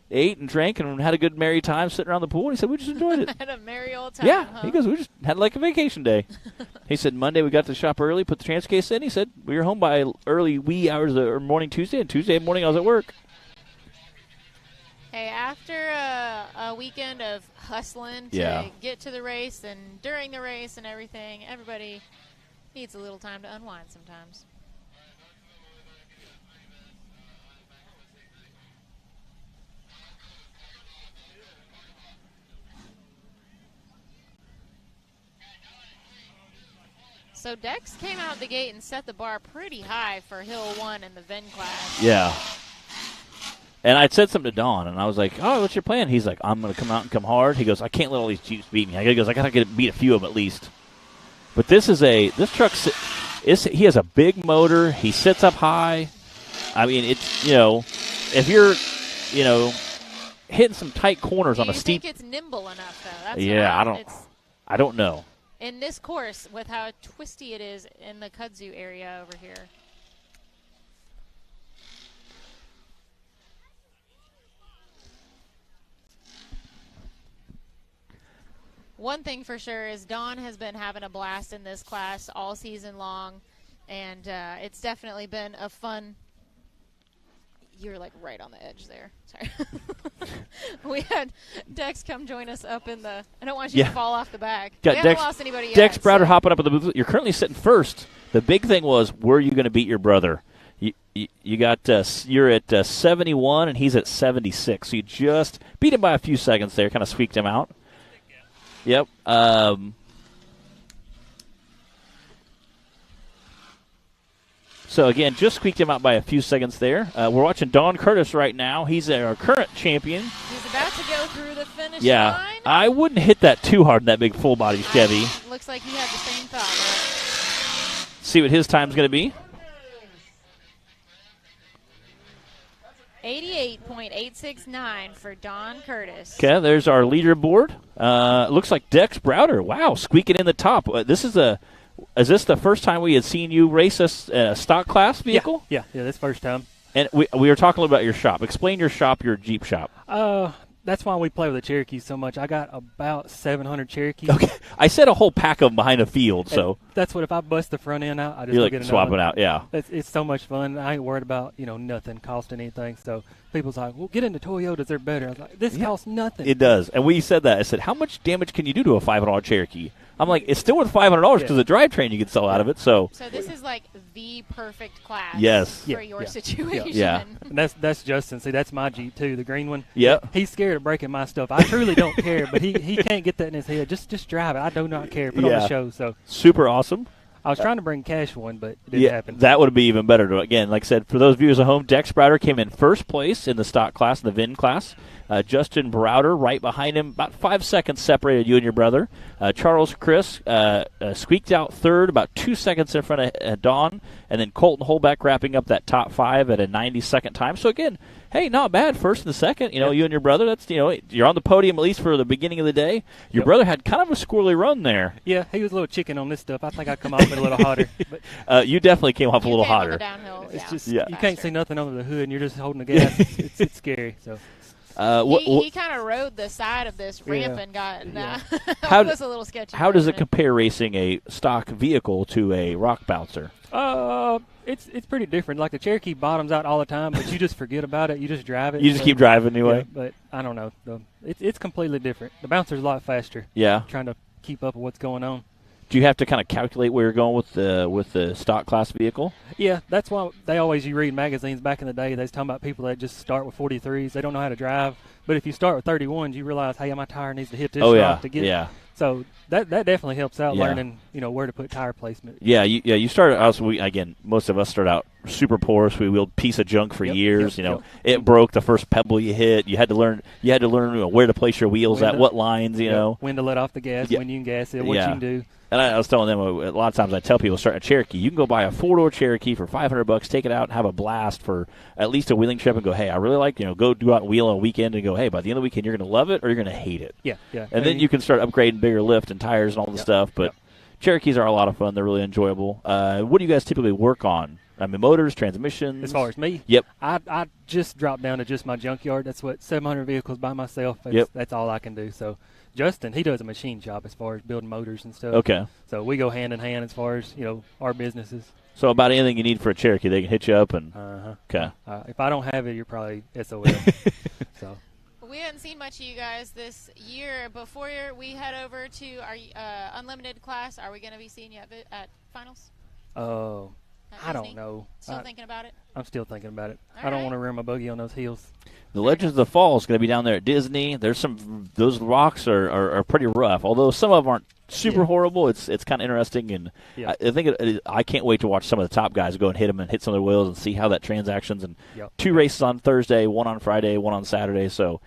ate and drank, and had a good merry time sitting around the pool. He said, we just enjoyed it. Had a merry old time, Yeah, huh? he goes, we just had like a vacation day. He said, Monday we got to the shop early, put the transfer case in. He said, we were home by early wee hours of morning Tuesday, and Tuesday morning I was at work. Hey, after a weekend of hustling to get to the race and during the race and everything, everybody needs a little time to unwind sometimes. So Dex came out the gate and set the bar pretty high for Hill 1 in the VIN class. Yeah. And I'd said something to Don, and I was like, oh, what's your plan? He's like, I'm going to come out and come hard. He goes, I can't let all these Jeeps beat me. He goes, I got to beat a few of them at least. But this truck, he has a big motor. He sits up high. I mean, it's, if you're, hitting some tight corners on a steep. Do you think it's nimble enough, though? That's I don't know. In this course, with how twisty it is in the kudzu area over here. One thing for sure is Dawn has been having a blast in this class all season long, and it's definitely been a fun. You're like right on the edge there. Sorry. We had Dex come join us up in the. I don't want you to fall off the back. We haven't lost anybody yet. Dex Browder hopping up at the booth. You're currently sitting first. The big thing was, were you going to beat your brother? You got you're at 71 and he's at 76. So you just beat him by a few seconds there. Kind of squeaked him out. Yep. So, again, just squeaked him out by a few seconds there. We're watching Don Curtis right now. He's our current champion. He's about to go through the finish line. I wouddn't hit that too hard in that big full-body Chevy. Looks like he had the same thought. Right? See what his time's going to be. 88.869 for Don Curtis. Okay, there's our leaderboard. Looks like Dex Browder. Wow, squeaking in the top. Is this the first time we had seen you race a stock class vehicle? Yeah, this first time. And we were talking about your shop. Explain your Jeep shop. That's why we play with the Cherokees so much. I got about 700 Cherokees. Okay, I set a whole pack of them behind a field. So that's what if I bust the front end out, I just you're get swapping one. Out. Yeah, it's so much fun. I ain't worried about nothing costing anything. So people's like, well, get into Toyotas, they're better. I was like, this costs nothing. It does. And we said that. I said, how much damage can you do to a $500 Cherokee? I'm like, it's still worth $500 because the drivetrain you can sell out of it. So this is like the perfect class. Yes. For your situation. Yeah. And that's Justin. See, that's my Jeep too, the green one. Yeah. He's scared of breaking my stuff. I truly don't care, but he can't get that in his head. Just drive it. I do not care. Put on the show. So super awesome. I was trying to bring Cash one, but it didn't happen. That would be even better. Again, like I said, for those viewers at home, Dex Browder came in first place in the stock class, the VIN class. Justin Browder right behind him, about 5 seconds separated you and your brother. Charles Chris squeaked out third, about 2 seconds in front of Don. And then Colton Holbeck wrapping up that top five at a 90-second time. So, again, hey, not bad. First and the second, you and your brother, that's you're on the podium at least for the beginning of the day. Your brother had kind of a squirrely run there. Yeah, he was a little chicken on this stuff. I think I come off it a little hotter. But you definitely came off a little hotter. Downhill, it's just you can't see nothing under the hood, and you're just holding the gas. it's scary. So. He kind of rode the side of this ramp and got it was a little sketchy. How does it compare racing a stock vehicle to a rock bouncer? It's pretty different. Like the Cherokee bottoms out all the time, but you just forget about it. You just drive it. You just keep driving anyway. Yeah, but I don't know. It's completely different. The bouncer's a lot faster. Yeah. Trying to keep up with what's going on. Do you have to kind of calculate where you're going with the stock class vehicle? Yeah, that's why you read magazines back in the day. They was talking about people that just start with 43s. They don't know how to drive. But if you start with 31s, you realize, hey, my tire needs to hit this shot to get it. So that definitely helps out learning, where to put tire placement. Yeah, you started out. Again, most of us start out super poor. So we wheeled piece of junk for years. It broke the first pebble you hit. You had to learn. Where to place your wheels at what lines. When to let off the gas, when you can gas it, what you can do. And I was telling them a lot of times I tell people starting a Cherokee, you can go buy a 4-door Cherokee for $500, take it out and have a blast for at least a wheeling trip and go, hey, I really like, go out and wheel on a weekend and go, hey, by the end of the weekend you're going to love it or you're going to hate it. Yeah. And then you can start upgrading bigger lift and tires and all the stuff. But Cherokees are a lot of fun. They're really enjoyable. What do you guys typically work on? I mean, motors, transmissions? As far as me? Yep. I just dropped down to just my junkyard. That's what, 700 vehicles by myself. That's all I can do. So Justin, he does a machine shop as far as building motors and stuff. Okay. So we go hand in hand as far as, our businesses. So about anything you need for a Cherokee, they can hit you up and okay. If I don't have it, you're probably SOL. So we hadn't seen much of you guys this year. Before we head over to our unlimited class, are we going to be seeing you at finals? Oh, I don't know. Still thinking about it? I'm still thinking about it. All I don't right. want to rear my buggy on those hills. The Legends of the Fall is going to be down there at Disney. There's those rocks are pretty rough. Although some of them aren't super horrible, it's kind of interesting, and I think I can't wait to watch some of the top guys go and hit them and hit some of the wheels and see how that transactions. And 2 races on Thursday, 1 on Friday, 1 on Saturday. So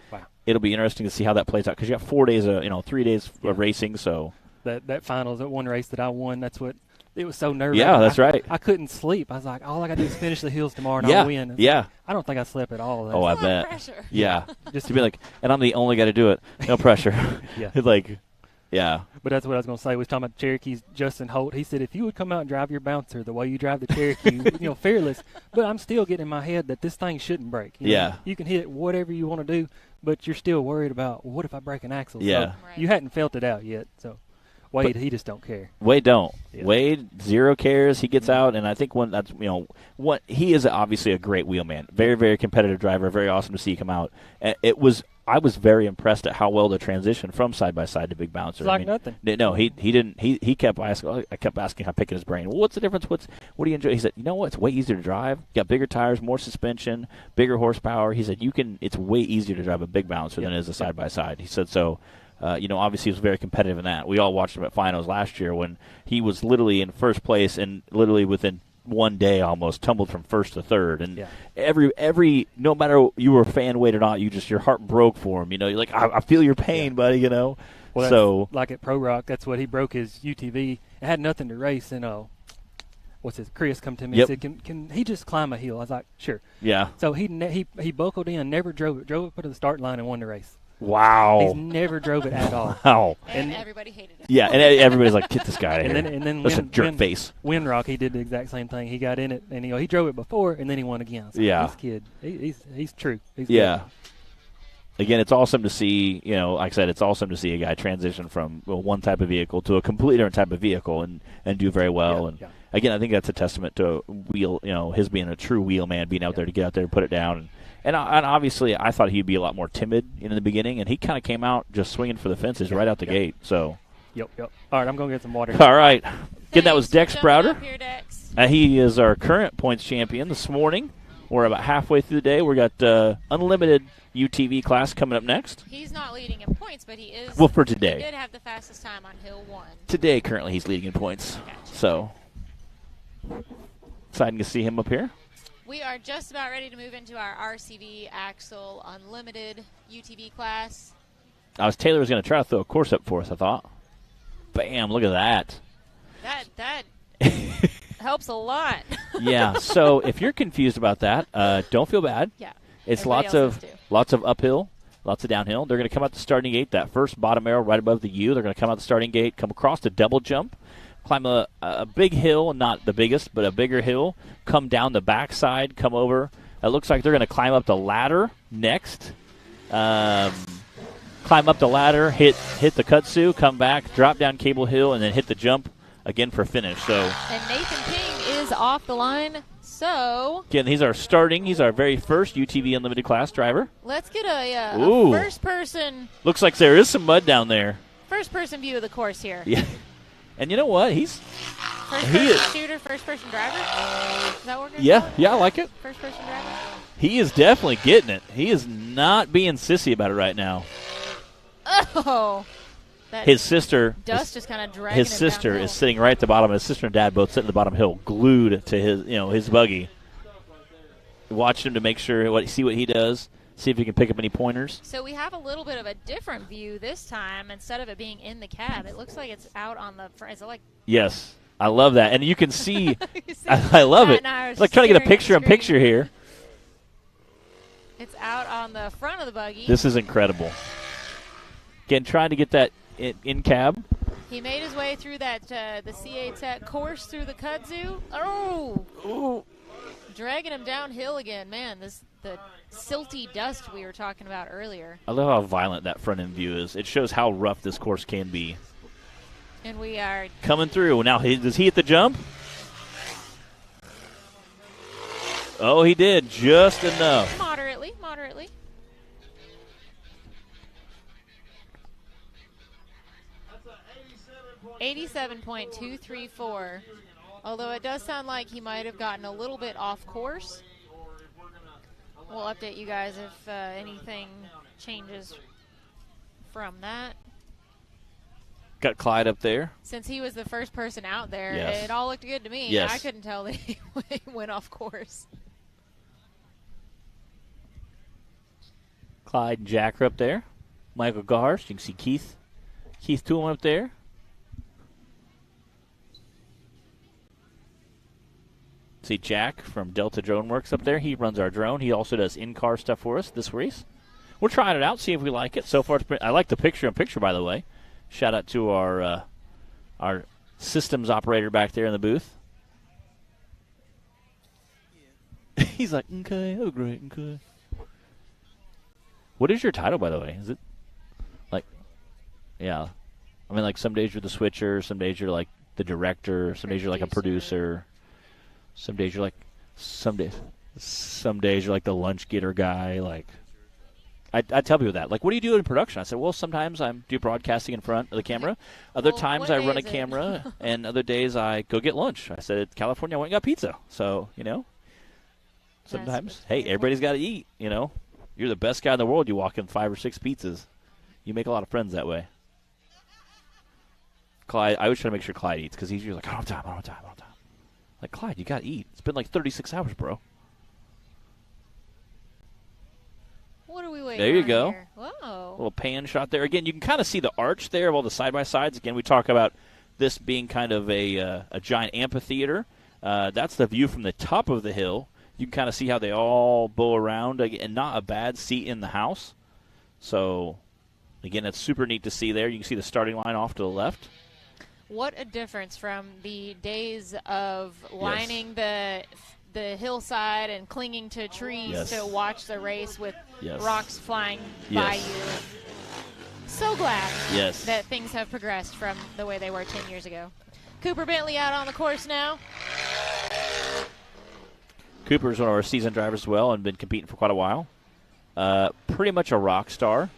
it'll be interesting to see how that plays out because you have 4 days of 3 days of racing. So that finals, that one race that I won, that's what. It was so nervous. Yeah, that's right. I couldn't sleep. I was like, all I got to do is finish the hills tomorrow and I'll win. Yeah. I don't think I slept at all. Oh, I bet. Pressure. Yeah. Just to be like, and I'm the only guy to do it. No pressure. Yeah. But that's what I was going to say. We was talking about Cherokees. Justin Holt, he said, if you would come out and drive your bouncer the way you drive the Cherokee, fearless. But I'm still getting in my head that this thing shouldn't break. You can hit whatever you want to do, but you're still worried about, what if I break an axle? Yeah. So you hadn't felt it out yet, so. Wade, he just don't care. Wade don't. Yeah. Wade, zero cares. He gets out, and I think he is obviously a great wheelman. Very, very competitive driver. Very awesome to see come out. I was very impressed at how well the transition from side by side to big bouncer. It's like nothing. No, he didn't. He kept asking. I kept asking him, picking his brain. Well, what's the difference? What do you enjoy? He said, you know what? It's way easier to drive. You got bigger tires, more suspension, bigger horsepower. He said it's way easier to drive a big bouncer than it is a side by side. He said so. Obviously he was very competitive in that. We all watched him at finals last year when he was literally in first place and literally within 1 day almost tumbled from first to third. And every no matter you were a fan Wade or not, your heart broke for him. You're like, I feel your pain, buddy. Well, so like at Pro Rock, that's what he broke his UTV. It had nothing to race, and what's his Chris come to me and said, "Can he just climb a hill?" I was like, "Sure." Yeah. So he buckled in, never drove it to the start line and won the race. Wow. He's never drove it at all. Wow. And everybody hated it. Yeah, and everybody's like, get this guy out of here. And then that's a jerk face. Windrock, he did the exact same thing. He got in it, and he drove it before, and then he won again. So this kid, he's true. He's good. Again, it's awesome to see, like I said, it's awesome to see a guy transition from one type of vehicle to a completely different type of vehicle and do very well. Again, I think that's a testament to his being a true wheel man, being out there to get out there and put it down. And obviously, I thought he'd be a lot more timid in the beginning, and he kind of came out just swinging for the fences right out the gate. So. Yep. All right, I'm going to get some water. All right. Again, that was Dex Browder. Here, Dex. He is our current points champion this morning. We're about halfway through the day. We got unlimited UTV class coming up next. He's not leading in points, but he is. Well, for today. He did have the fastest time on Hill 1. Today, currently, he's leading in points. Gotcha. So, exciting to see him up here. We are just about ready to move into our RCV Axle Unlimited UTV class. Taylor was going to try to throw a course up for us, I thought. Bam, look at that. That helps a lot. Yeah, so if you're confused about that, don't feel bad. Yeah. It's lots of uphill, lots of downhill. They're going to come out the starting gate, that first bottom arrow right above the U. They're going to come out the starting gate, come across the double jump, climb a big hill, not the biggest, but a bigger hill, come down the backside, come over. It looks like they're going to climb up the ladder next. Climb up the ladder, hit the kudzu, come back, drop down Cable Hill, and then hit the jump again for finish. So. And Nathan King is off the line. So. Again, he's our very first UTV Unlimited class driver. Let's get a first-person. Looks like there is some mud down there. First-person view of the course here. Yeah. And you know what? First-person shooter, first-person driver? Is that what we're going to Yeah, I like it. First-person driver? He is definitely getting it. He is not being sissy about it right now. Oh. His sister. Dust just kind of dragging his sister downhill. is sitting right at the bottom. His sister and dad both sitting at the bottom hill, glued to his buggy. Watched him to make sure see what he does. See if you can pick up any pointers. So we have a little bit of a different view this time. Instead of it being in the cab, it looks like it's out on the front. Is it like? Yes, I love that, and you can see. I love it. It's like trying to get a picture-in-picture here. It's out on the front of the buggy. This is incredible. Again, trying to get that in cab. He made his way through that the CA Tech course through the kudzu. Oh, Ooh. Dragging him downhill again. Man, the silty dust we were talking about earlier. I love how violent that front end view is. It shows how rough this course can be. And we are coming through. Now, does he hit the jump? Oh, he did. Just enough. Moderately. 87.234. Although it does sound like he might have gotten a little bit off course. We'll update you guys if anything changes from that. Got Clyde up there. Since he was the first person out there, yes. It all looked good to me. Yes. I couldn't tell that he went off course. Clyde and Jack are up there. Michael Garst. You can see Keith Toolman up there. See Jack from Delta Drone Works up there. He runs our drone. He also does in-car stuff for us this race. We're trying it out, see if we like it. So far, I like the picture-in-picture, by the way. Shout out to our systems operator back there in the booth. Yeah. He's like, okay, oh great, okay. What is your title, by the way? Is it like, yeah. I mean, like some days you're the switcher, some days you're like the director, some days you're like a producer. Some days you're like, some days you're like the lunch getter guy. Like, I tell people that. Like, what do you do in production? I said, well, sometimes I do broadcasting in front of the camera. Other times I run a camera, and other days I go get lunch. I said, California, I went and got pizza. So, sometimes, hey, everybody's got to eat, You're the best guy in the world. You walk in 5 or 6 pizzas. You make a lot of friends that way. Clyde, I always try to make sure Clyde eats because he's usually like, I don't have time. Like, Clyde, you got to eat. It's been like 36 hours, bro. What are we waiting There you on go. Here? Whoa. A little pan shot there. Again, you can kind of see the arch there of all the side-by-sides. Again, we talk about this being kind of a giant amphitheater. That's the view from the top of the hill. You can kind of see how they all bow around, and not a bad seat in the house. So, again, it's super neat to see there. You can see the starting line off to the left. What a difference from the days of lining the hillside and clinging to trees to watch the race with rocks flying by you. So glad that things have progressed from the way they were 10 years ago. Cooper Bentley out on the course now. Cooper's one of our seasoned drivers as well and been competing for quite a while. Pretty much a rock star.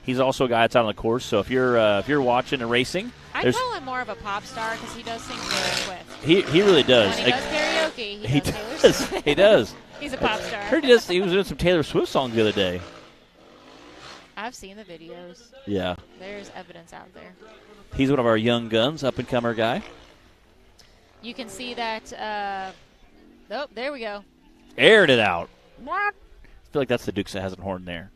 He's also a guy that's out on the course, so if you're watching and racing, I call him more of a pop star because he does sing Taylor Swift. He really does. When he does karaoke, he does Taylor Swift. He does. He's a pop star. I heard he was doing some Taylor Swift songs the other day. I've seen the videos. Yeah. There's evidence out there. He's one of our young guns, up-and-comer guy. You can see that. Oh, there we go. Aired it out. What? I feel like that's the Dukes that has a horn there.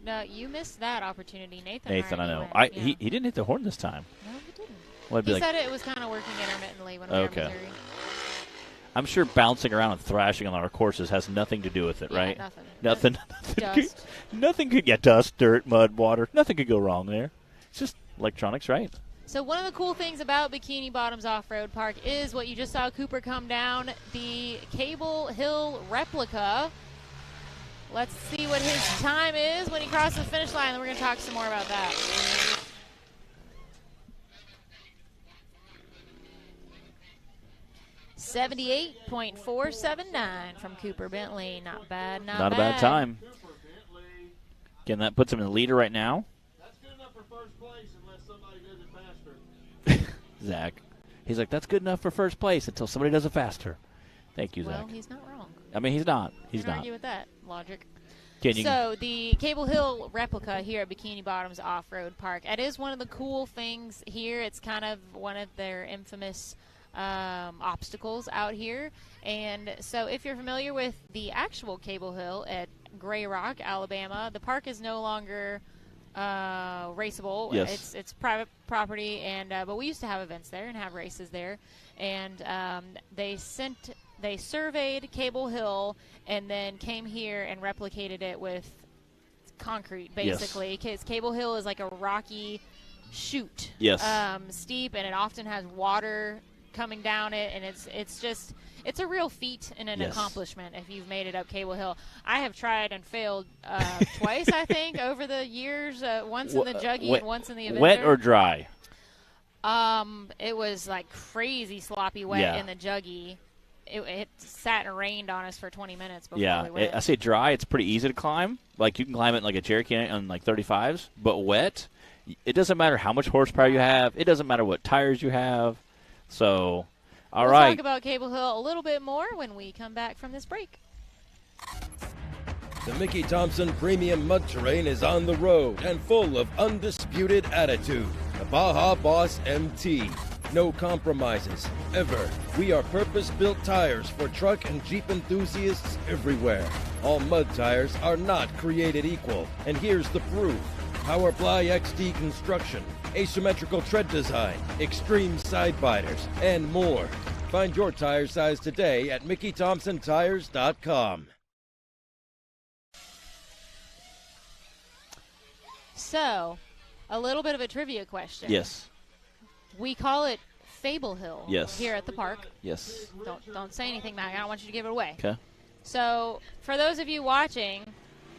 No, you missed that opportunity, Nathan. I know. He didn't hit the horn this time. No, he didn't. Well, he said it was kind of working intermittently when we were in Missouri. I'm sure bouncing around and thrashing on our courses has nothing to do with it, right? Nothing. Dust. Nothing could get dust, dirt, mud, water. Nothing could go wrong there. It's just electronics, right? So one of the cool things about Bikini Bottoms Off-Road Park is what you just saw Cooper come down, the Cable Hill replica. Let's see what his time is when he crosses the finish line, and then we're going to talk some more about that. .479 from Cooper Bentley. Not bad, not bad. Not a bad time. Again, that puts him in the leader right now. That's good enough for first place unless somebody does it faster. Zach. He's like, that's good enough for first place until somebody does it faster. Thank you, Zach. Well, he's not wrong. I mean, he's not. He's not. Argue with that logic. So the Cable Hill replica here at Bikini Bottoms Off-Road Park. It is one of the cool things here. It's kind of one of their infamous obstacles out here. And so if you're familiar with the actual Cable Hill at Gray Rock, Alabama, the park is no longer raceable. Yes. It's private property, and but we used to have events there and have races there. And they surveyed Cable Hill and then came here and replicated it with concrete, basically, because Cable Hill is like a rocky chute, steep, and it often has water coming down it, and it's a real feat and an accomplishment if you've made it up Cable Hill. I have tried and failed twice, I think, over the years. Once in the juggy and once in the event. Wet or dry? It was like crazy sloppy wet in the juggy. It sat and rained on us for 20 minutes before we went. I say dry, it's pretty easy to climb. Like, you can climb it like a Cherokee on like 35s, but wet, it doesn't matter how much horsepower you have. It doesn't matter what tires you have. So, all right. We'll talk about Cable Hill a little bit more when we come back from this break. The Mickey Thompson Premium Mud Terrain is on the road and full of undisputed attitude. The Baja Boss MT. No compromises, ever. We are purpose-built tires for truck and Jeep enthusiasts everywhere. All mud tires are not created equal, and here's the proof. Powerply XD construction, asymmetrical tread design, extreme side biters, and more. Find your tire size today at MickeyThompsonTires.com. So, a little bit of a trivia question. Yes. We call it Fable Hill here at the park. Yes. Don't say anything, Mac. I don't want you to give it away. Okay. So, for those of you watching,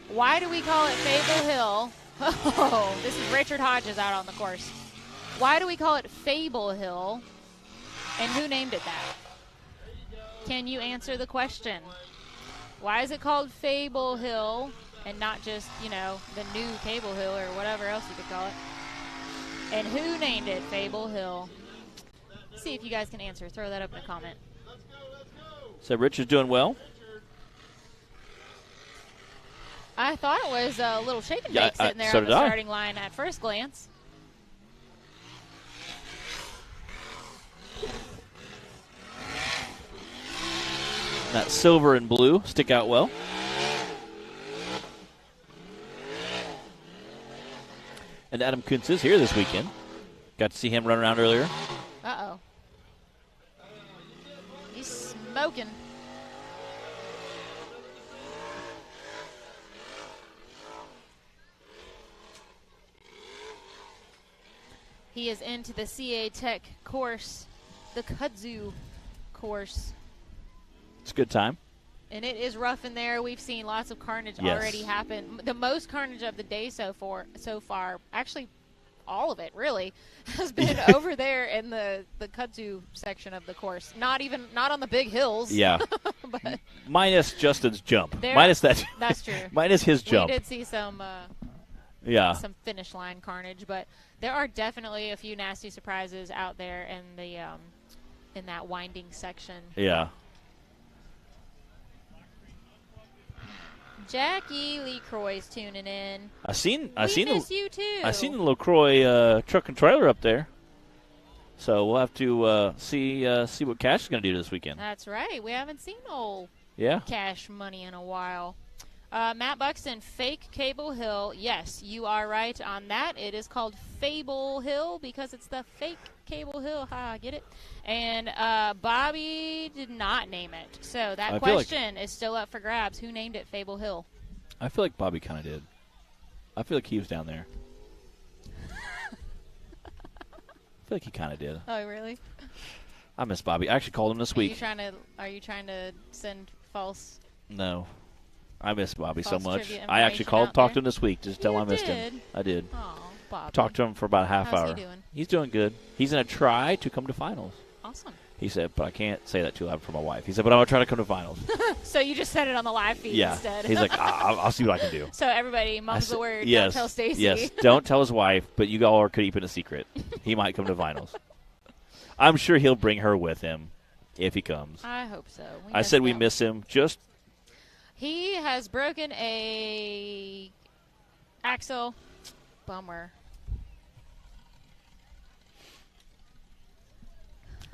why do we call it Fable Hill? Oh, this is Richard Hodges out on the course. Why do we call it Fable Hill, and who named it that? Can you answer the question? Why is it called Fable Hill and not just, the new Cable Hill or whatever else you could call it? And who named it Fable Hill? See if you guys can answer. Throw that up in a comment. So Richard's doing well. I thought it was a little shake and bake sitting there on the starting line at first glance. That silver and blue stick out well. And Adam Kuntz is here this weekend. Got to see him run around earlier. Uh-oh. He's smoking. He is into the CA Tech course, the Kudzu course. It's a good time. And it is rough in there. We've seen lots of carnage already happen. The most carnage of the day so far, actually all of it really, has been over there in the Kudzu section of the course. Not on the big hills. Yeah. But minus Justin's jump. Minus that. That's true. Minus his jump. We did see some finish line carnage, but there are definitely a few nasty surprises out there in the in that winding section. Yeah. Jackie LeCroy's tuning in. I seen you too. I seen the LeCroy truck and trailer up there. So we'll have to see what Cash is going to do this weekend. That's right. We haven't seen old Cash Money in a while. Matt Buxton, fake Cable Hill. Yes, you are right on that. It is called Fable Hill because it's the fake Cable Hill. Get it? And Bobby did not name it. So that question is still up for grabs. Who named it Fable Hill? I feel like Bobby kind of did. I feel like he was down there. I feel like he kind of did. Oh, really? I miss Bobby. I actually called him this week. Are you trying to send false? No. I miss Bobby so much. I actually talked to him this week. Just tell him I missed him. I did. Oh, Bobby. Talked to him for about a half hour. How's he doing? He's doing good. He's going to try to come to finals. Awesome. He said, but I can't say that too loud for my wife. He said, but I'm going to try to come to finals. So you just said it on the live feed instead. He's like, I'll see what I can do. So everybody, mom's the word. Yes, don't tell Stacy. Yes, don't tell his wife, but you all are keeping a secret. He might come to finals. I'm sure he'll bring her with him if he comes. I hope so. I said we miss him. He has broken a axle. Bummer.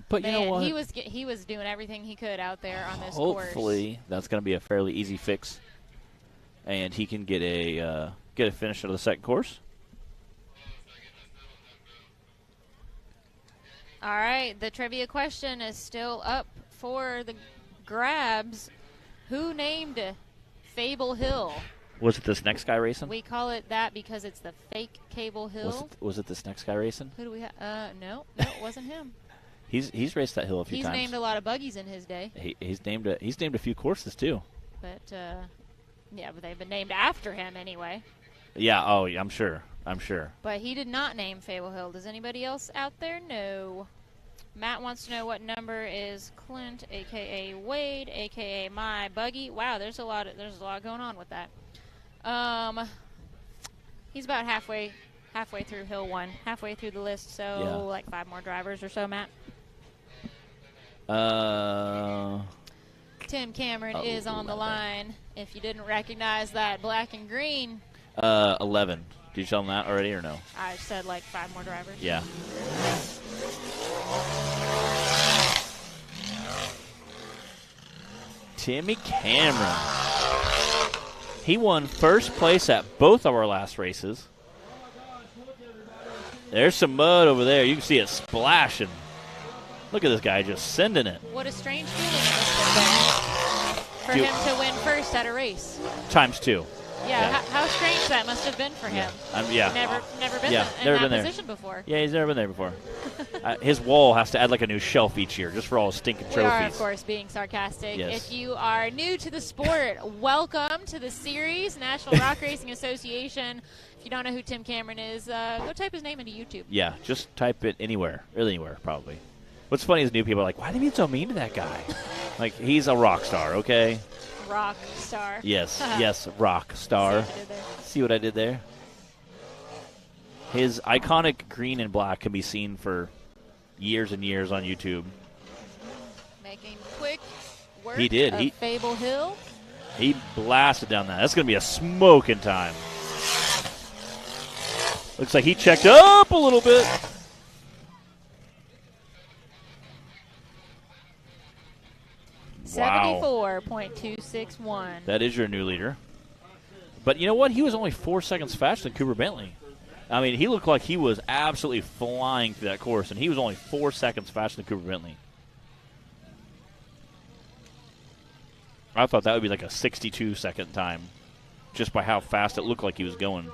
But you know what? He was doing everything he could out there on this course. course. Hopefully that's going to be a fairly easy fix, and he can get a finish out of the second course. All right, the trivia question is still up for the grabs. Who named Fable Hill? Was it this next guy racing? We call it that because it's the fake Cable Hill. Was it this next guy racing? Who do we have? No, it wasn't him. He's raced that hill a few times. He's named a lot of buggies in his day. He's named a few courses too. But but they've been named after him anyway. Yeah. Oh, I'm sure. But he did not name Fable Hill. Does anybody else out there know? Matt wants to know what number is Clint, a.k.a. Wade, a.k.a. my buggy. Wow, there's a lot going on with that. He's about halfway through Hill 1, halfway through the list, so like 5 more drivers or so, Matt. Tim Cameron is on the line. If you didn't recognize that black and green. 11. Did you tell him that already or no? I said like 5 more drivers. Yeah. Timmy Cameron. He won first place at both of our last races. There's some mud over there. You can see it splashing. Look at this guy just sending it. What a strange feeling it must have been for him to win first at a race. Times 2. Yeah. How strange that must have been for him. Never been in that position before. Yeah, he's never been there before. His wall has to add like a new shelf each year just for all his stinking trophies. We are, of course, being sarcastic. Yes. If you are new to the sport, welcome to the series, National Rock Racing Association. If you don't know who Tim Cameron is, go type his name into YouTube. Yeah, just type it anywhere, really anywhere, probably. What's funny is new people are like, why do you be so mean to that guy? Like, he's a rock star, okay? Rock star. Yes, rock star. See what I did there? His iconic green and black can be seen for years and years on YouTube. Making quick work he did. of Fable Hill. He blasted down that. That's going to be a smoking time. Looks like he checked up a little bit. Wow. 74.261. That is your new leader. But you know what? He was only 4 seconds faster than Cooper Bentley. I mean, he looked like he was absolutely flying through that course, and he was only 4 seconds faster than Cooper Bentley. I thought that would be like a 62-second time just by how fast it looked like he was going.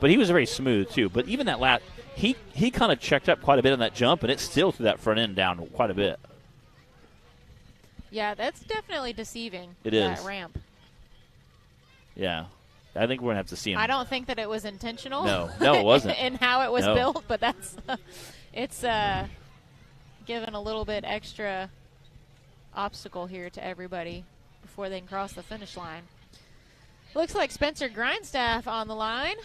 But he was very smooth, too. But even that lap, he kind of checked up quite a bit on that jump, and it still threw that front end down quite a bit. Yeah, that's definitely deceiving. It that is. Ramp. Yeah. I think we're going to have to see him. I don't think that it was intentional. No, it wasn't. in how it was built, but that's it's given a little bit extra obstacle here to everybody before they can cross the finish line. Looks like Spencer Grindstaff on the line.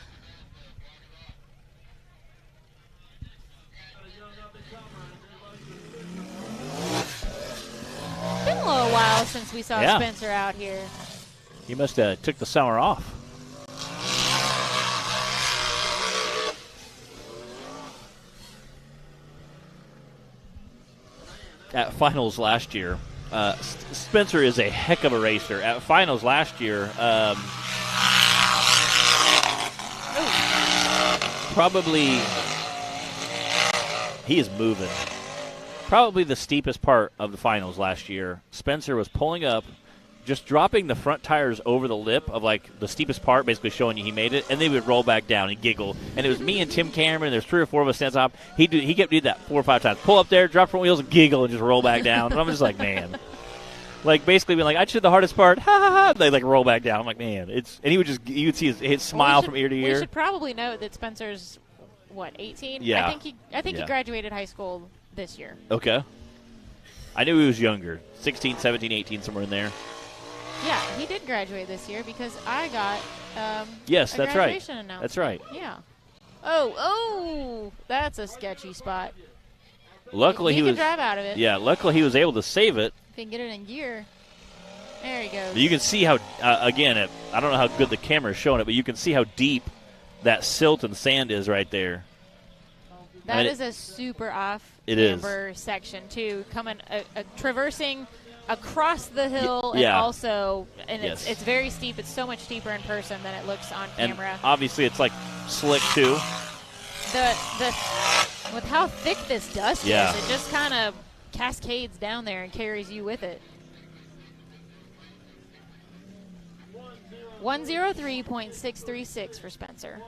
It's been a little while since we saw Spencer out here. He must have took the summer off. At finals last year, Spencer is a heck of a racer. At finals last year, probably he is moving. Probably the steepest part of the finals last year. Spencer was pulling up, just dropping the front tires over the lip of like the steepest part, basically showing you he made it, and they would roll back down and giggle. And it was me and Tim Cameron. There's 3 or 4 of us stands up. He kept doing that 4 or 5 times. Pull up there, drop front wheels, and giggle, and just roll back down. And I'm just like, man, like basically being like, I did the hardest part, ha ha ha. They like roll back down. I'm like, man, it's and you would see his smile from ear to ear. We should probably note that Spencer's 18. Yeah, I think he graduated high school this year. Okay. I knew he was younger, 16, 17, 18, somewhere in there. Yeah, he did graduate this year because I got yes, a that's graduation right. announcement. That's right. Yeah. Oh, that's a sketchy spot. Luckily he can drive out of it. Yeah, luckily he was able to save it. If he can get it in gear. There he goes. You can see how, again, I don't know how good the camera is showing it, but you can see how deep that silt and sand is right there. That is a super off camber section too, coming traversing across the hill, and also, it's very steep. It's so much steeper in person than it looks on camera. And obviously, it's like slick too. With how thick this dust is, it just kind of cascades down there and carries you with it. 103.636 for Spencer.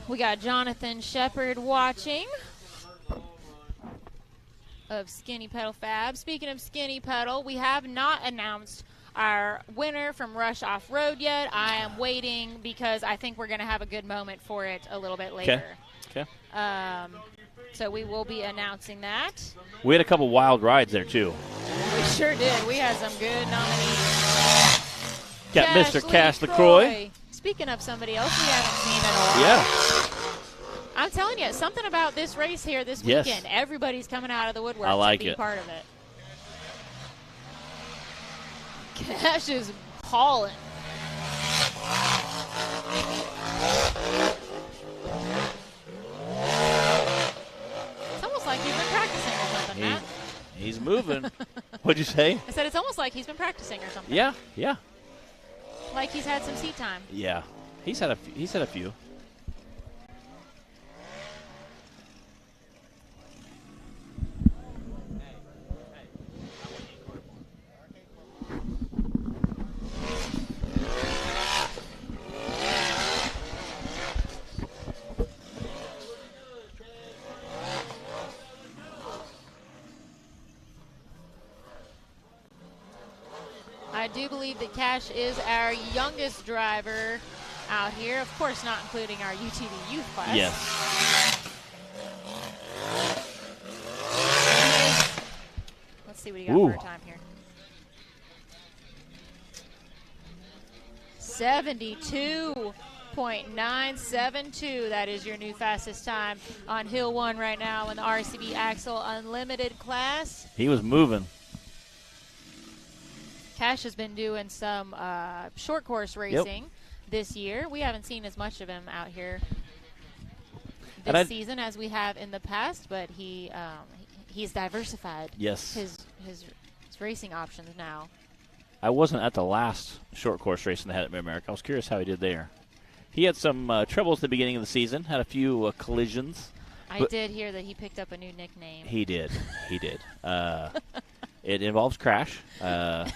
We got Jonathan Shepard watching of Skinny Pedal Fab. Speaking of Skinny Pedal, we have not announced our winner from Rush Off-Road yet. I am waiting because I think we're going to have a good moment for it a little bit later. Okay. So we will be announcing that. We had a couple wild rides there, too. We sure did. We had some good nominees. Got Mr. Cash LaCroix. Speaking of somebody else we haven't seen in a while. Yeah. I'm telling you, something about this race here this weekend. Everybody's coming out of the woodwork to be part of it. Cash is hauling. It's almost like he's been practicing or something, Matt. He's moving. What'd you say? I said it's almost like he's been practicing or something. Yeah. Like he's had some seat time. Yeah. He's had a few. I do believe that Cash is our youngest driver out here. Of course, not including our UTV youth class. Yes. Let's see what he got for a time here. 72.972. That is your new fastest time on Hill 1 right now in the RCB Axle Unlimited class. He was moving. Cash has been doing some short course racing this year. We haven't seen as much of him out here this season as we have in the past, but he's diversified. Yes. His racing options now. I wasn't at the last short course racing they had at Mid-America. I was curious how he did there. He had some troubles at the beginning of the season, had a few collisions. I did hear that he picked up a new nickname. He did. It involves Crash. Poor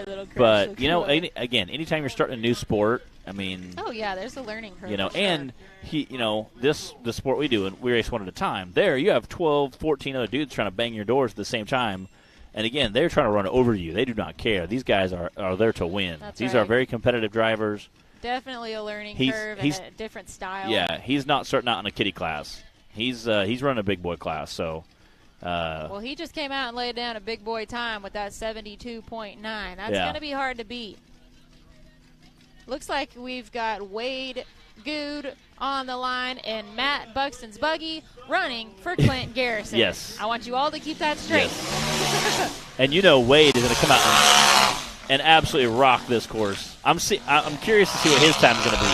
little Crash. But, again, anytime you're starting a new sport, I mean. Oh, yeah, there's a learning curve. And the sport we do, and we race one at a time. There, you have 12, 14 other dudes trying to bang your doors at the same time. And, again, they're trying to run over you. They do not care. These guys are there to win. These are very competitive drivers. Definitely a learning curve and a different style. Yeah, he's not starting out in a kiddie class. He's running a big boy class, so. Well, he just came out and laid down a big boy time with that 72.9. That's going to be hard to beat. Looks like we've got Wade Good on the line and Matt Buxton's buggy running for Clint Garrison. Yes. I want you all to keep that straight. Yes. And Wade is going to come out and absolutely rock this course. I'm curious to see what his time is going to be.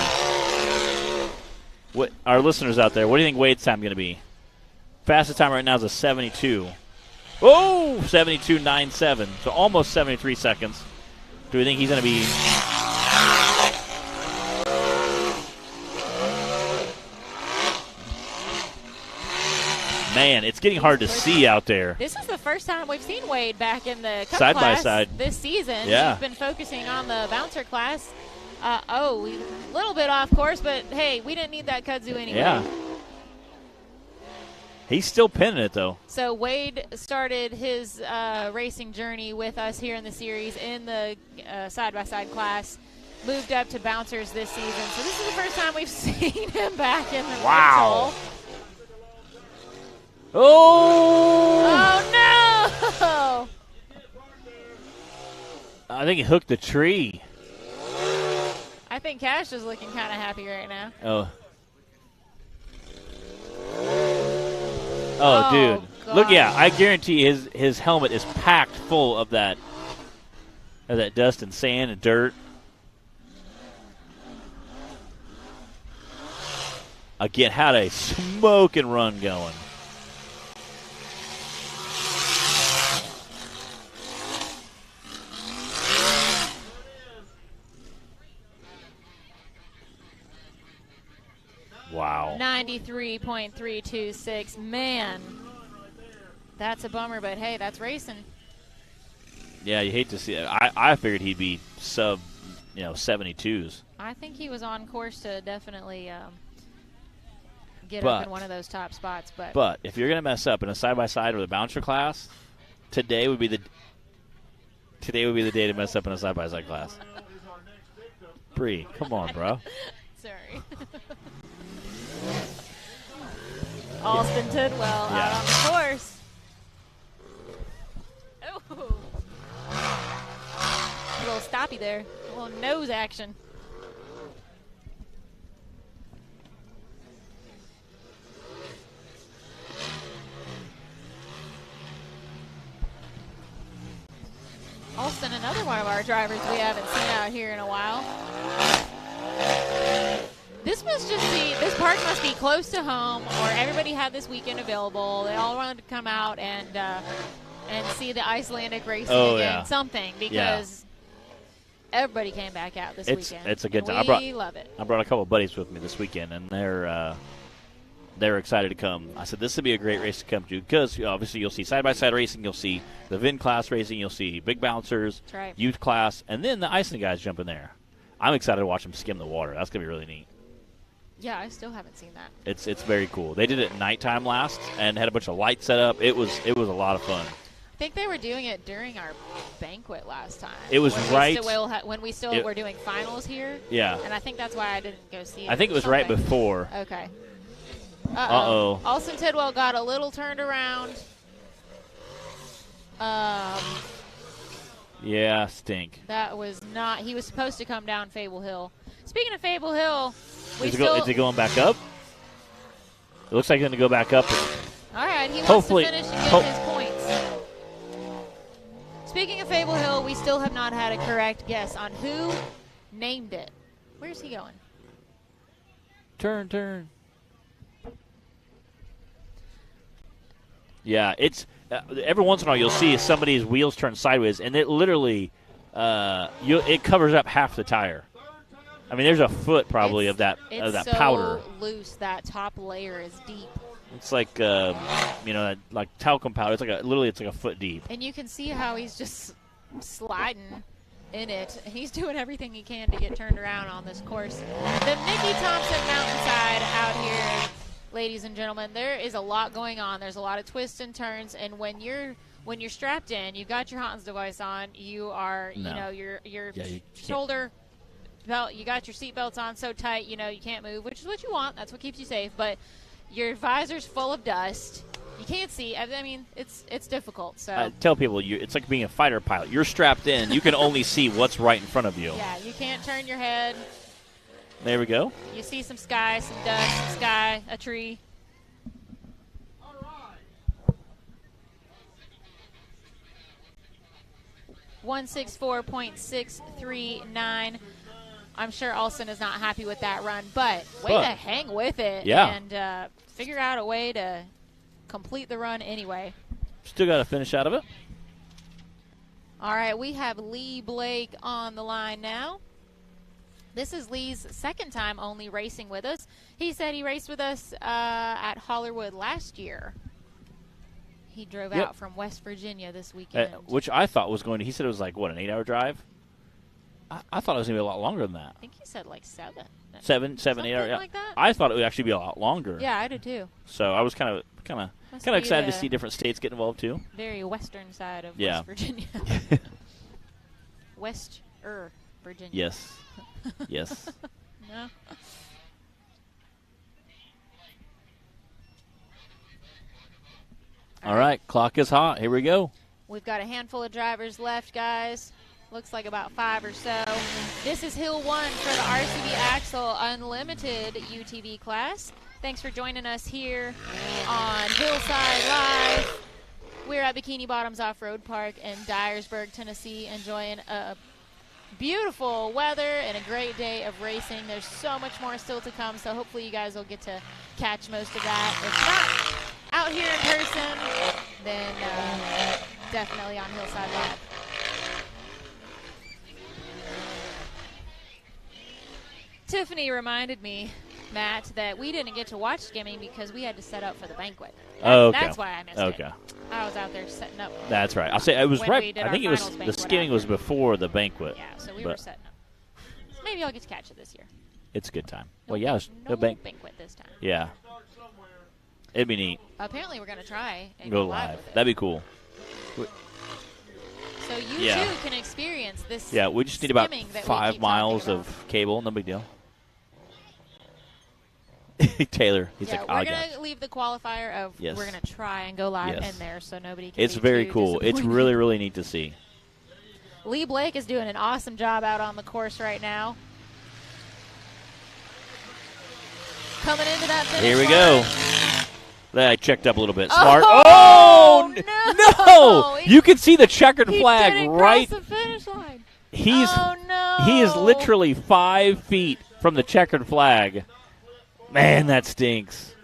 What our listeners out there, what do you think Wade's time is going to be? Fastest time right now is a 72. Oh, 72.97. So almost 73 seconds. Do we think he's going to be... Man, it's getting hard to see out there. This is the first time we've seen Wade back in the Cup side class by side this season. Yeah. He's been focusing on the bouncer class. A little bit off course, but hey, we didn't need that kudzu anyway. Yeah. He's still pinning it, though. So Wade started his racing journey with us here in the series in the side-by-side class, moved up to bouncers this season. So this is the first time we've seen him back in the Wow. rental. Oh! Oh, no! I think he hooked the tree. I think Cash is looking kind of happy right now. Oh, dude. God. Look, I guarantee his helmet is packed full of that dust and sand and dirt. again, had a smoking run going. Wow. 93.326. Man, that's a bummer, but hey, that's racing. Yeah, you hate to see it. I figured he'd be sub, 72s. I think he was on course to definitely get up in one of those top spots. But if you're going to mess up in a side-by-side or the bouncer class, today would be the day to mess up in a side-by-side class. Bree, come on, bro. Sorry. Alston Tidwell out on the course. Oh. A little stoppy there. A little nose action. Alston, another one of our drivers we haven't seen out here in a while. This park must be close to home, or everybody had this weekend available. They all wanted to come out and see the Icelandic racing again, something, because everybody came back out this weekend. It's a good time. We love it. I brought a couple of buddies with me this weekend, and they're excited to come. I said this would be a great race to come to because obviously you'll see side-by-side racing, you'll see the VIN class racing, you'll see big bouncers, youth class, and then the Iceland guys jump in there. I'm excited to watch them skim the water. That's going to be really neat. Yeah, I still haven't seen that. It's very cool. They did it at nighttime last and had a bunch of lights set up. It was a lot of fun. I think they were doing it during our banquet last time. It was when we still were doing finals here. Yeah. And I think that's why I didn't go see it. I think it was right before. Okay. Uh-oh. Alston Tidwell got a little turned around. Yeah, stink. That was not – he was supposed to come down Fable Hill. Speaking of Fable Hill, is it going back up? It looks like it's going to go back up. All right, he wants to finish and get his points. Speaking of Fable Hill, we still have not had a correct guess on who named it. Where's he going? Turn. Yeah, it's every once in a while you'll see somebody's wheels turn sideways, and it literally it covers up half the tire. I mean, there's a foot probably of that powder. It's so loose. That top layer is deep. It's like like talcum powder. It's like literally a foot deep. And you can see how he's just sliding in it. He's doing everything he can to get turned around on this course. The Mickey Thompson Mountainside out here, ladies and gentlemen, there is a lot going on. There's a lot of twists and turns, and when you're strapped in, you've got your Hans device on. You are, your shoulder belt. You got your seat belts on so tight, you can't move, which is what you want. That's what keeps you safe. But your visor's full of dust. You can't see. I mean, it's difficult. So I tell people, it's like being a fighter pilot. You're strapped in. You can only see what's right in front of you. Yeah, you can't turn your head. There we go. You see some sky, some dust, some sky, a tree. All right. 164.639. I'm sure Alston is not happy with that run, but way to hang with it and figure out a way to complete the run anyway. Still got to finish out of it. All right, we have Lee Blake on the line now. This is Lee's second time only racing with us. He said he raced with us at Hollerwood last year. He drove out from West Virginia this weekend. Which I thought was going to, he said it was like, an 8-hour drive? I thought it was going to be a lot longer than that. I think he said like 7. 7, 8 hours. Like that? I thought it would actually be a lot longer. Yeah, I did too. So I was kind of excited to see different states get involved too. Very western side of West Virginia. Virginia. Yes. Yes. No. All right, clock is hot. Here we go. We've got a handful of drivers left, guys. Looks like about 5 or so. This is Hill 1 for the RCB Axle Unlimited UTV class. Thanks for joining us here on Hillside Live. We're at Bikini Bottoms Off-Road Park in Dyersburg, Tennessee, enjoying a beautiful weather and a great day of racing. There's so much more still to come, so hopefully you guys will get to catch most of that. If not out here in person, then definitely on Hillside Live. Tiffany reminded me, Matt, that we didn't get to watch skimming because we had to set up for the banquet. Okay. That's why I missed it. I was out there setting up. That's right. I'll say it was right. I think it was the skimming was here. Before the banquet. Yeah, so we were setting up. So maybe I'll get to catch it this year. It's a good time. No, well, yeah, no banquet this time. Yeah, it'd be neat. Apparently, we're going to try and go live live. with it. That'd be cool. So you too can experience this. Yeah, we just need about 5 miles of cable. No big deal. Taylor, he's like, we're going to leave the qualifier of we're going to try and go live in there so nobody can It's be very too cool. It's really, really neat to see. Lee Blake is doing an awesome job out on the course right now. Coming into that finish Here we line. go. I checked up a little bit. Smart. Oh, no! You can see the checkered flag didn't right. Cross the finish line. He is literally 5 feet from the checkered flag. Man, that stinks.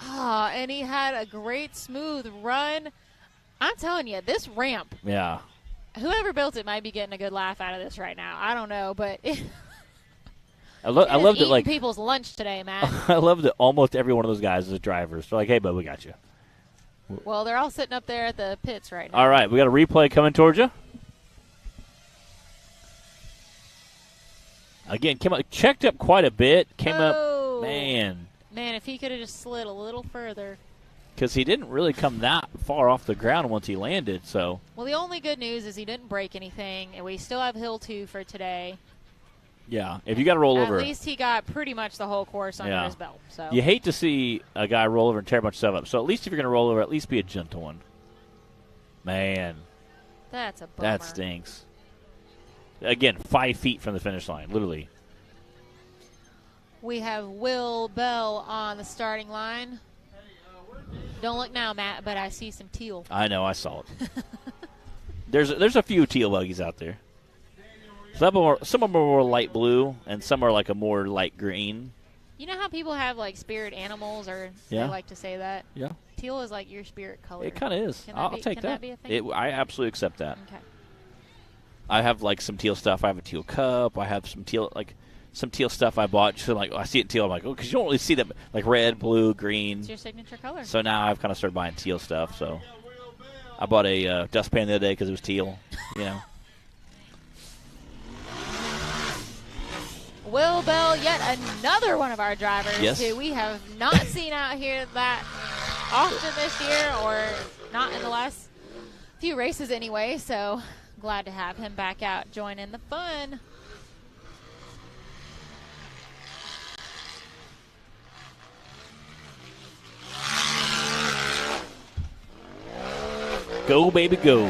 Oh, and he had a great smooth run. I'm telling you, this ramp. Yeah. Whoever built it might be getting a good laugh out of this right now. I don't know, but I loved it. Like people's lunch today, Matt. I loved that almost every one of those guys is drivers. They're like, "Hey, bud, we got you." Well, they're all sitting up there at the pits right now. All right, we got a replay coming towards you. Again, came up, checked up quite a bit. Came up, man. Man, if he could have just slid a little further. Because he didn't really come that far off the ground once he landed. So. Well, the only good news is he didn't break anything, and we still have Hill 2 for today. Yeah, if you got to roll over. At least he got pretty much the whole course under his belt. So you hate to see a guy roll over and tear a bunch of stuff up. So at least if you're going to roll over, at least be a gentle one. Man. That's a bummer. That stinks. Again, 5 feet from the finish line, literally. We have Will Bell on the starting line. Don't look now, Matt, but I see some teal. I know, I saw it. There's a few teal buggies out there. Some of them are more light blue, and some are like a more light green. You know how people have like spirit animals, or they like to say that? Yeah. Teal is like your spirit color. It kind of is. I'll take that. Can that be a thing? I absolutely accept that. Okay. I have like some teal stuff. I have a teal cup. I have some teal stuff I bought. So like, I see it in teal. I'm like, oh, because you don't really see that like red, blue, green. It's your signature color. So now I've kind of started buying teal stuff. So I bought a dustpan the other day because it was teal. You know. Will Bell, yet another one of our drivers who we have not seen out here that often this year, or not in the last few races anyway. So glad to have him back out joining the fun. Go, baby, go.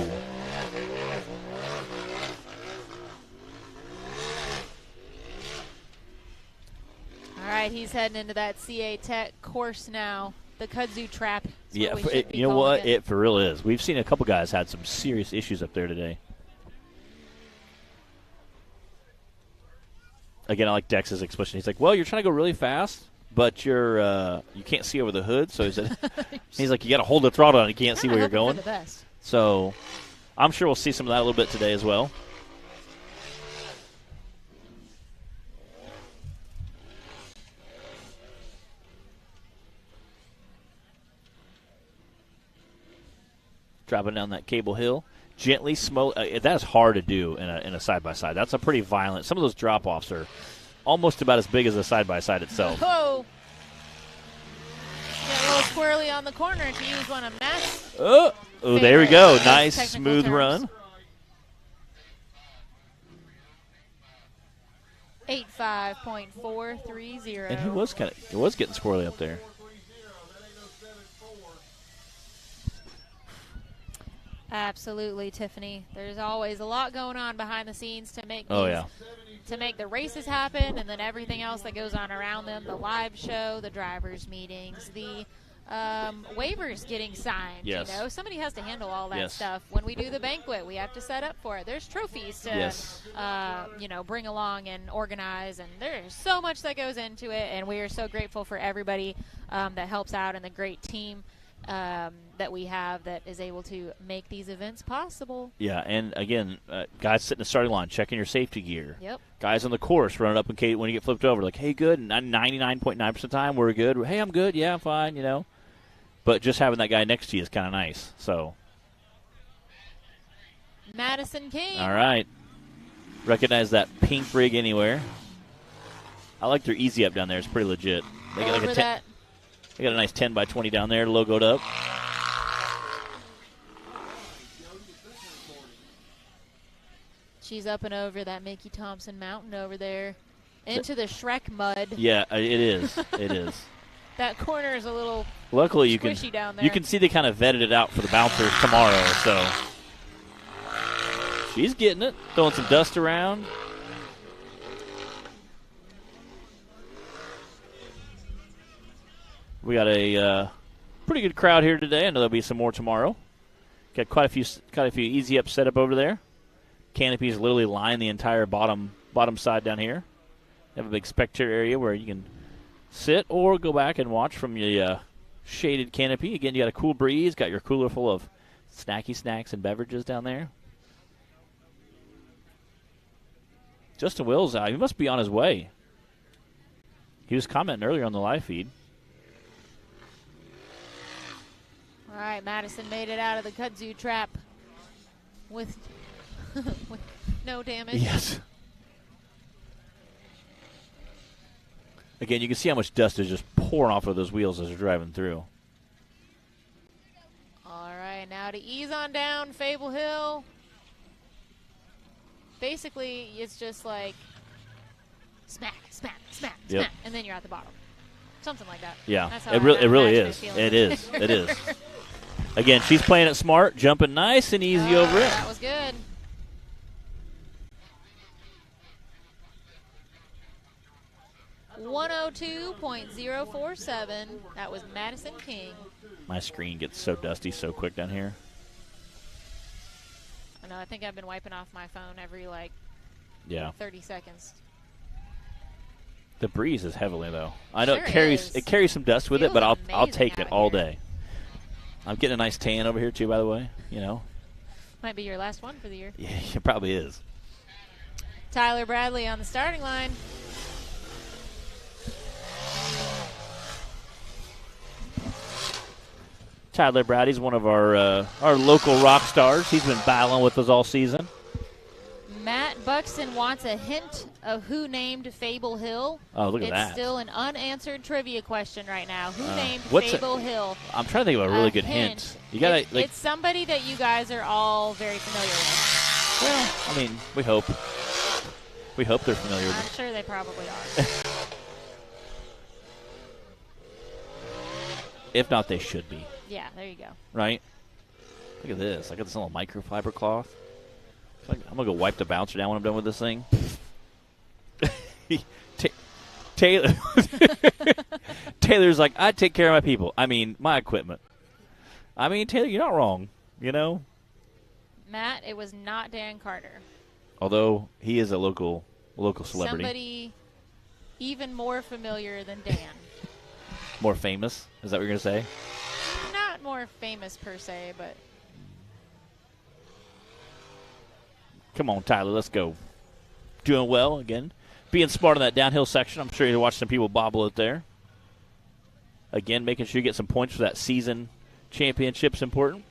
All right, he's heading into that CA Tech course now. The kudzu trap. Yeah, you know what? It for real is. We've seen a couple guys had some serious issues up there today. Again, I like Dex's expression. He's like, "Well, you're trying to go really fast, but you can't see over the hood." So he's like, "You got to hold the throttle on. You can't see where you're going." For the best. So I'm sure we'll see some of that a little bit today as well. Dropping down that cable hill. Gently smoke. That is hard to do in a side-by-side. That's a pretty violent. Some of those drop-offs are almost about as big as a side-by-side itself. Oh. Get a little squirrely on the corner if you use one of Matt's. Oh, there we go. Nice, smooth run. 85.430. And he was getting squirrely up there. Absolutely, Tiffany. There's always a lot going on behind the scenes to make to make the races happen, and then everything else that goes on around them, the live show, the drivers' meetings, the waivers getting signed. Yes. You know, somebody has to handle all that Yes. stuff. When we do the banquet, we have to set up for it. There's trophies to, Yes. you know, bring along and organize, and there's so much that goes into it. And we are so grateful for everybody that helps out and the great team that we have that is able to make these events possible. Yeah, and again, guys sitting in the starting line, checking your safety gear. Yep. Guys on the course running up in case when you get flipped over, like, hey, good, 99.9% of the time, we're good. Hey, I'm good. Yeah, I'm fine, you know. But just having that guy next to you is kind of nice. So. Madison King. All right. Recognize that pink rig anywhere. I like their easy up down there. It's pretty legit. They got like a they got a nice 10 by 20 down there, logoed up. She's up and over that Mickey Thompson mountain over there into the Shrek mud. Yeah, it is. It is. That corner is a little Luckily, squishy down there. You can see they kind of vetted it out for the bouncers tomorrow. So she's getting it, throwing some dust around. We got a pretty good crowd here today. I know there'll be some more tomorrow. Got quite a few easy up set up over there. Canopies literally line the entire bottom side down here. They have a big spectator area where you can sit or go back and watch from your shaded canopy. Again, you got a cool breeze. Got your cooler full of snacky snacks and beverages down there. Justin Will's out. He must be on his way. He was commenting earlier on the live feed. All right, Madison made it out of the kudzu trap with no damage. Yes. Again, you can see how much dust is just pouring off of those wheels as they're driving through. All right, now to ease on down Fable Hill. Basically, it's just like smack, smack, smack, Yep. smack, and then you're at the bottom. Something like that. Yeah, That's how it really imagine is. feeling. It is. It is. Again, she's playing it smart, jumping nice and easy over it. That was good. .047. That was Madison King. My screen gets so dusty so quick down here. I know. I think I've been wiping off my phone every 30 seconds. The breeze is heavily though. I know Sure it carries some dust with it, Feels but I'll amazing take it out all here. day. I'm getting a nice tan over here too, by the way. You know. Might be your last one for the year. Yeah, it probably is. Tyler Bradley on the starting line. Tyler Bradley's one of our local rock stars. He's been battling with us all season. Matt Buxton wants a hint of who named Fable Hill. Oh, look at that. It's still an unanswered trivia question right now. Who named what's Fable Hill? I'm trying to think of a really good hint. You gotta it's somebody that you guys are all very familiar with. Well, I mean, we hope. We hope they're familiar with I'm it. sure they probably are. If not, they should be. Yeah, there you go. Right? Look at this. I got this little microfiber cloth. I'm going to go wipe the bouncer down when I'm done with this thing. Taylor. Taylor's like, I take care of my people. I mean, my equipment. I mean, Taylor, you're not wrong, you know? Matt, it was not Dan Carter. Although he is a local celebrity. Somebody even more familiar than Dan. More famous? Is that what you're going to say? Not more famous per se, but Come on, Tyler, let's go. Doing well again. Being smart on that downhill section. I'm sure you watch some people bobble it there. Again, making sure you get some points for that season championship's important.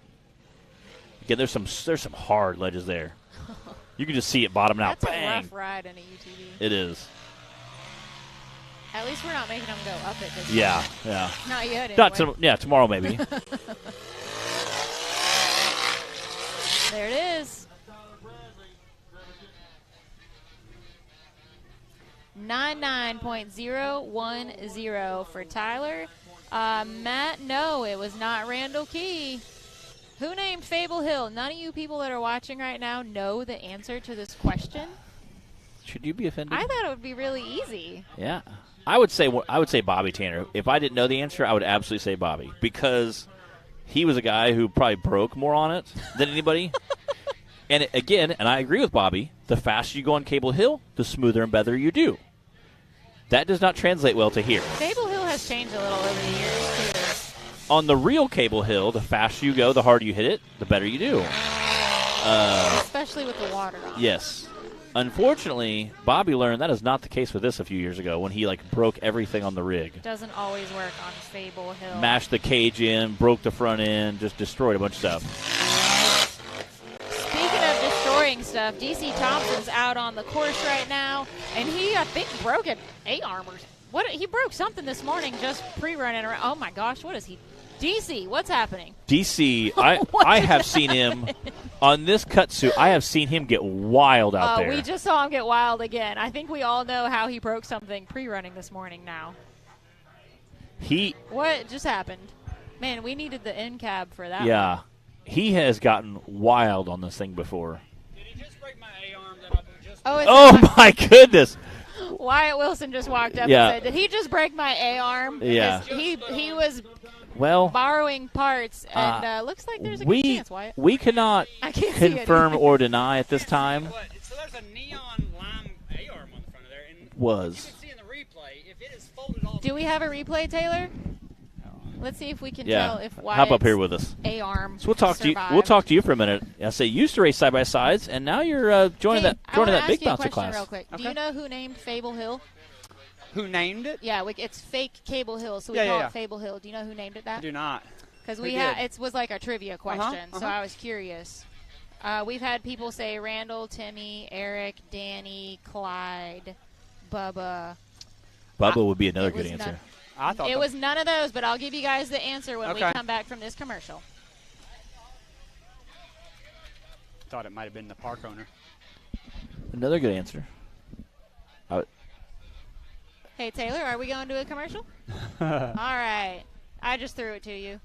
Again, there's some hard ledges there. You can just see it bottoming out. that's Bang. a rough ride in a UTV. It is. At least we're not making them go up it this Yeah, time. yeah. Not yet, Not tomorrow maybe. There it is. 99.010 for Tyler. Matt, no, it was not Randall Key. Who named Fable Hill? None of you people that are watching right now know the answer to this question. Should you be offended? I thought it would be really easy. Yeah. I would say Bobby Tanner. If I didn't know the answer, I would absolutely say Bobby because he was a guy who probably broke more on it than anybody. And again, and I agree with Bobby, the faster you go on Cable Hill, the smoother and better you do. That does not translate well to here. Cable Hill has changed a little over the years, too. On the real Cable Hill, the faster you go, the harder you hit it, the better you do. Especially with the water on. Yes. Unfortunately, Bobby learned that is not the case with this a few years ago when he broke everything on the rig. Doesn't always work on Cable Hill. Mashed the cage in, broke the front end, just destroyed a bunch of stuff. Speaking of destroying stuff, DC Thompson's out on the course right now, and he, I think, broke an A-arm or what? He broke something this morning just pre-running around. Oh, my gosh, what is he? DC, what's happening? DC, I have seen him on this cut suit. I have seen him get wild out there. We just saw him get wild again. I think we all know how he broke something pre-running this morning now. What just happened? Man, we needed the end cab for that. Yeah. One. He has gotten wild on this thing before. Did he just break my A-arm that I just... Oh, my goodness. Wyatt Wilson just walked up and said, did he just break my A-arm? Yeah. He was borrowing parts, and looks like there's a good chance, Wyatt. We cannot confirm or deny at this time. So there's a neon lime A-arm on the front of there. And was. You can see in the replay, if it is folded all... Do we have a replay, Taylor? Let's see if we can tell if Wyatt's hop up here with us. A-arm So we'll talk survived. to you. We'll talk to you for a minute. I say you used to race side by sides, and now you're joining that big bouncer class. Real quick. Okay. Do you know who named Fable Hill? Who named it? Yeah, it's fake Cable Hill, so we call it Fable Hill. Do you know who named it that? I do not. Because it was like a trivia question, so I was curious. We've had people say Randall, Timmy, Eric, Danny, Clyde, Bubba. Bubba would be another good answer. I thought it was none of those, but I'll give you guys the answer when we come back from this commercial. Thought it might have been the park owner. Another good answer. Hey, Taylor, are we going to a commercial? All right. I just threw it to you.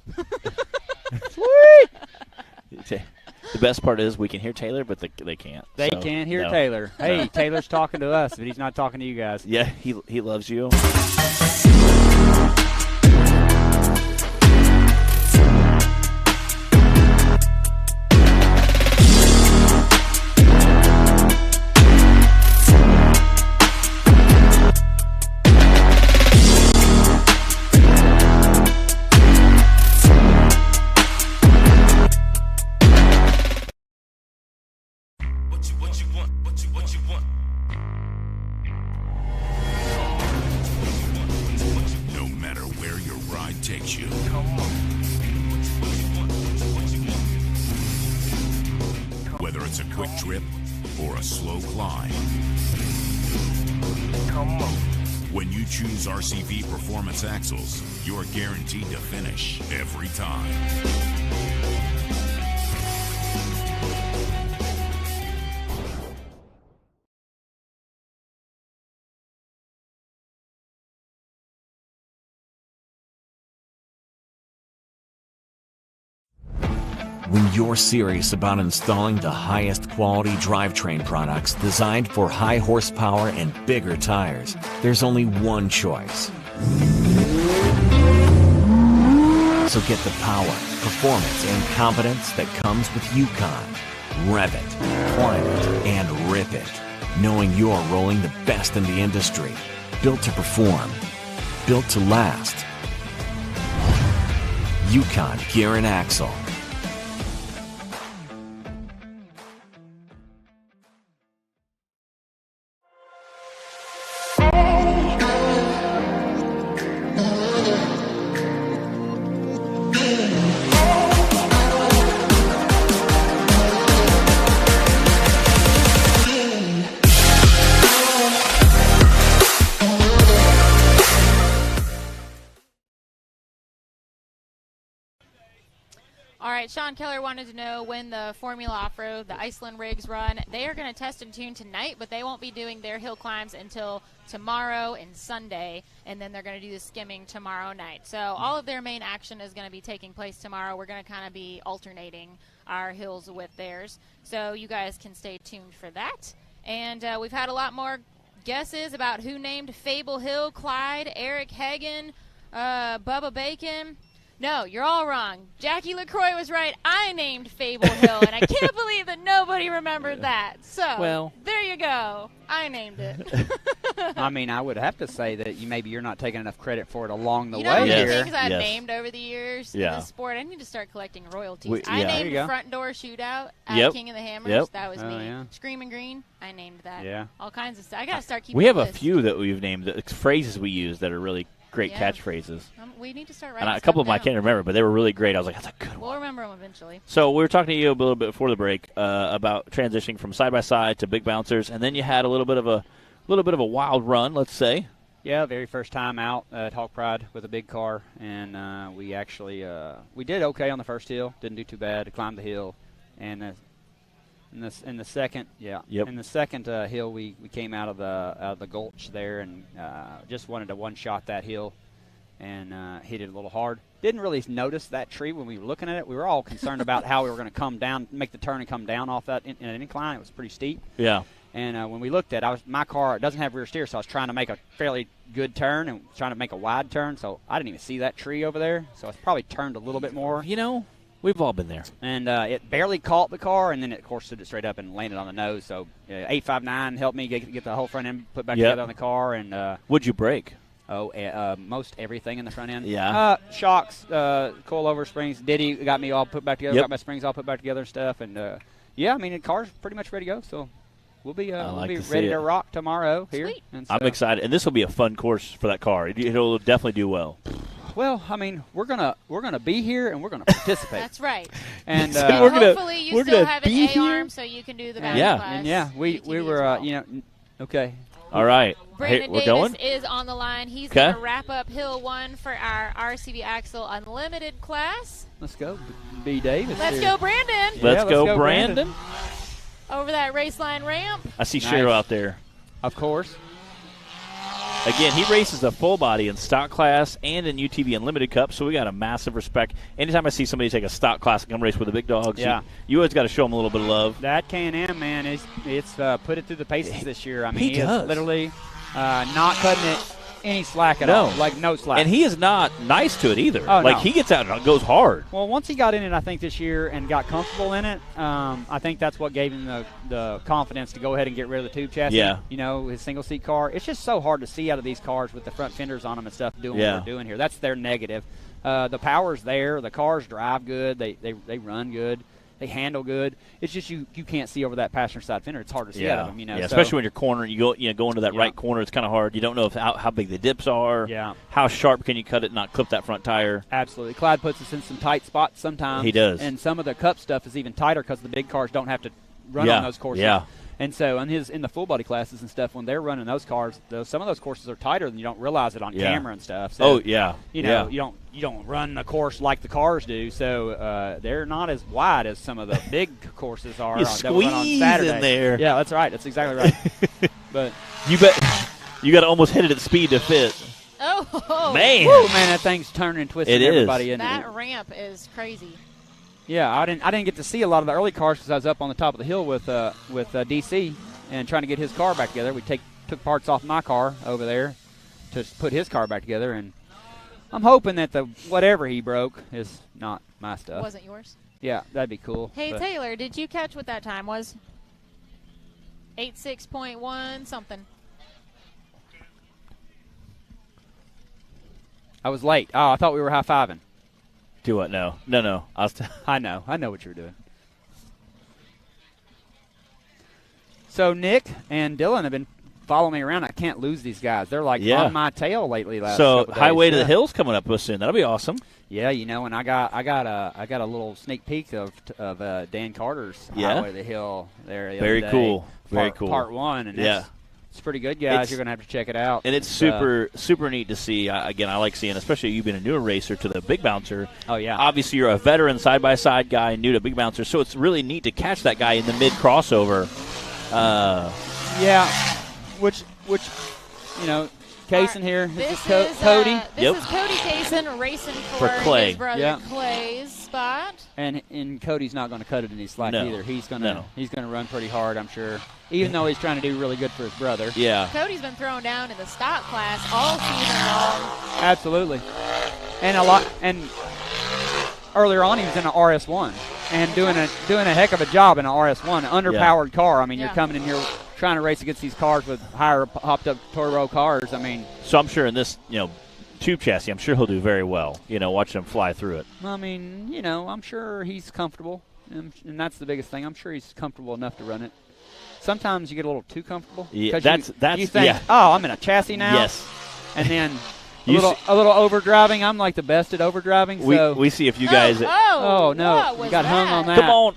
Sweet! The best part is we can hear Taylor, but they can't. They can't hear Taylor. Hey, Taylor's talking to us, but he's not talking to you guys. Yeah, he loves you. RCV Performance Axles, you're guaranteed to finish every time. When you're serious about installing the highest quality drivetrain products designed for high horsepower and bigger tires, there's only one choice. So get the power, performance, and confidence that comes with Yukon. Rev it, climb it, and rip it, knowing you're rolling the best in the industry. Built to perform, built to last. Yukon Gear and Axle. All right, Sean Keller wanted to know when the Formula Off-Road, the Iceland rigs run. They are going to test and tune tonight, but they won't be doing their hill climbs until tomorrow and Sunday, and then they're going to do the skimming tomorrow night. So all of their main action is going to be taking place tomorrow. We're going to kind of be alternating our hills with theirs. So you guys can stay tuned for that. And we've had a lot more guesses about who named Fable Hill, Clyde, Eric Hagan, Bubba Bacon. No, you're all wrong. Jackie LaCroix was right. I named Fable Hill, and I can't believe that nobody remembered that. So, there you go. I named it. I mean, I would have to say that maybe you're not taking enough credit for it along the way. You know how many here. things I've named over the years in this sport? I need to start collecting royalties. I named Front Door Shootout at King of the Hammers. That was me. Yeah. Screamin' Green, I named that. Yeah. All kinds of stuff. I got to start keeping We have a few that we've named, the phrases we use that are really great catchphrases. We need to start writing and a couple of them down. I can't remember, but they were really great. I was like, that's a good one. We'll remember them eventually. So we were talking to you a little bit before the break about transitioning from side-by-side to big bouncers, and then you had a little bit of a wild run, let's say. Yeah, very first time out at Hawk Pride with a big car, and we actually we did okay on the first hill. Didn't do too bad. Climbed the hill, and in the second hill we came out of the gulch there and just wanted to one-shot that hill and hit it a little hard. Didn't really notice that tree when we were looking at it. We were all concerned about how we were going to come down, make the turn and come down off that in an incline. It was pretty steep. Yeah. And when we looked at it, my car doesn't have rear steer, so I was trying to make a fairly good turn and trying to make a wide turn, so I didn't even see that tree over there. So I probably turned a little bit more. You know, we've all been there. And it barely caught the car, and then it, of course, stood it straight up and landed on the nose. So 859 helped me get the whole front end put back together on the car. And what'd you break? Most everything in the front end. Yeah. Shocks, coilover springs. Diddy got me all put back together. Got my springs all put back together and stuff. And, I mean, the car's pretty much ready to go. So we'll be ready to rock tomorrow here. And so, I'm excited. And this will be a fun course for that car. It'll definitely do well. Well, I mean, we're gonna be here and we're gonna participate. That's right. And hopefully you still have an A-arm so you can do the back class. And we were okay. All right. Brandon we're Davis going? is on the line. He's going to wrap up Hill 1 for our RCV Axle Unlimited class. Let's go, B. Davis. Let's go, Brandon. Let's go, Brandon. Over that race line ramp. I see Cheryl out there. Of course. Again, he races the full body in stock class and in UTV Unlimited Cup, so we got a massive respect. Anytime I see somebody take a stock class and come race with the big dogs, you always got to show them a little bit of love. That K&M, man, it's put it through the paces this year. I mean, he does. Is literally not cutting it any slack at all. Like, no slack. And he is not nice to it either. Oh, he gets out and goes hard. Well, once he got in it, I think, this year and got comfortable in it, I think that's what gave him the confidence to go ahead and get rid of the tube chassis. Yeah. You know, his single-seat car. It's just so hard to see out of these cars with the front fenders on them and stuff doing what we're doing here. That's their negative. The power's there. The cars drive good. They run good. They handle good. It's just you can't see over that passenger side fender. It's hard to see out of them, you know. Yeah, especially when you're cornering. You go into that right corner. It's kind of hard. You don't know how big the dips are. Yeah. How sharp can you cut it and not clip that front tire? Absolutely. Clyde puts us in some tight spots sometimes. He does. And some of the cup stuff is even tighter because the big cars don't have to run on those courses. Yeah. And so in the full body classes and stuff, when they're running those cars, some of those courses are tighter than you don't realize it on camera and stuff. So, you don't run the course like the cars do. So they're not as wide as some of the big courses are. You that we run on squeeze Saturday. in there. Yeah, that's right. That's exactly right. But you bet you got to almost hit it at speed to fit. Oh man! Woo, man, that thing's turning and twisting everybody in. That ramp is crazy. Yeah, I didn't get to see a lot of the early cars because I was up on the top of the hill with DC and trying to get his car back together. We took parts off my car over there to put his car back together, and I'm hoping that the whatever he broke is not my stuff. Wasn't yours? Yeah, that'd be cool. Hey, Taylor, did you catch what that time was? 86.1 something. I was late. Oh, I thought we were high-fiving. Do what? No. I know what you were doing. So Nick and Dylan have been following me around. I can't lose these guys. They're like on my tail lately. So Highway to the Hills coming up soon. That'll be awesome. Yeah, and I got a little sneak peek of Dan Carter's Highway to the Hill there. Very cool. Very cool. Part 1, and it's pretty good, guys. You're going to have to check it out. And it's super neat to see. Again, I like seeing, especially you being a newer racer to the big bouncer. Oh, yeah. Obviously, you're a veteran side-by-side guy, new to big bouncer, so it's really neat to catch that guy in the mid-crossover. Yeah, which Kaysen here. This is Cody. Cody. This is Cody Kaysen racing for Clay. his brother Clay's spot. And Cody's not going to cut it any slack No. either. He's going No. to run pretty hard, I'm sure. Even though he's trying to do really good for his brother. Yeah. Cody's been thrown down in the stock class all season long. Absolutely. And earlier on he was in an RS1 and doing a heck of a job in an RS1, an underpowered car. I mean, you're coming in here trying to race against these cars with higher hopped up turbo cars. I mean, so I'm sure in this, tube chassis, I'm sure he'll do very well, watching him fly through it. I mean, I'm sure he's comfortable, and that's the biggest thing. I'm sure he's comfortable enough to run it. Sometimes you get a little too comfortable. Yeah, you think, oh, I'm in a chassis now. Yes. And then a little overdriving. I'm like the best at overdriving. So we see if you guys. Oh no, you got hung on that. Come on.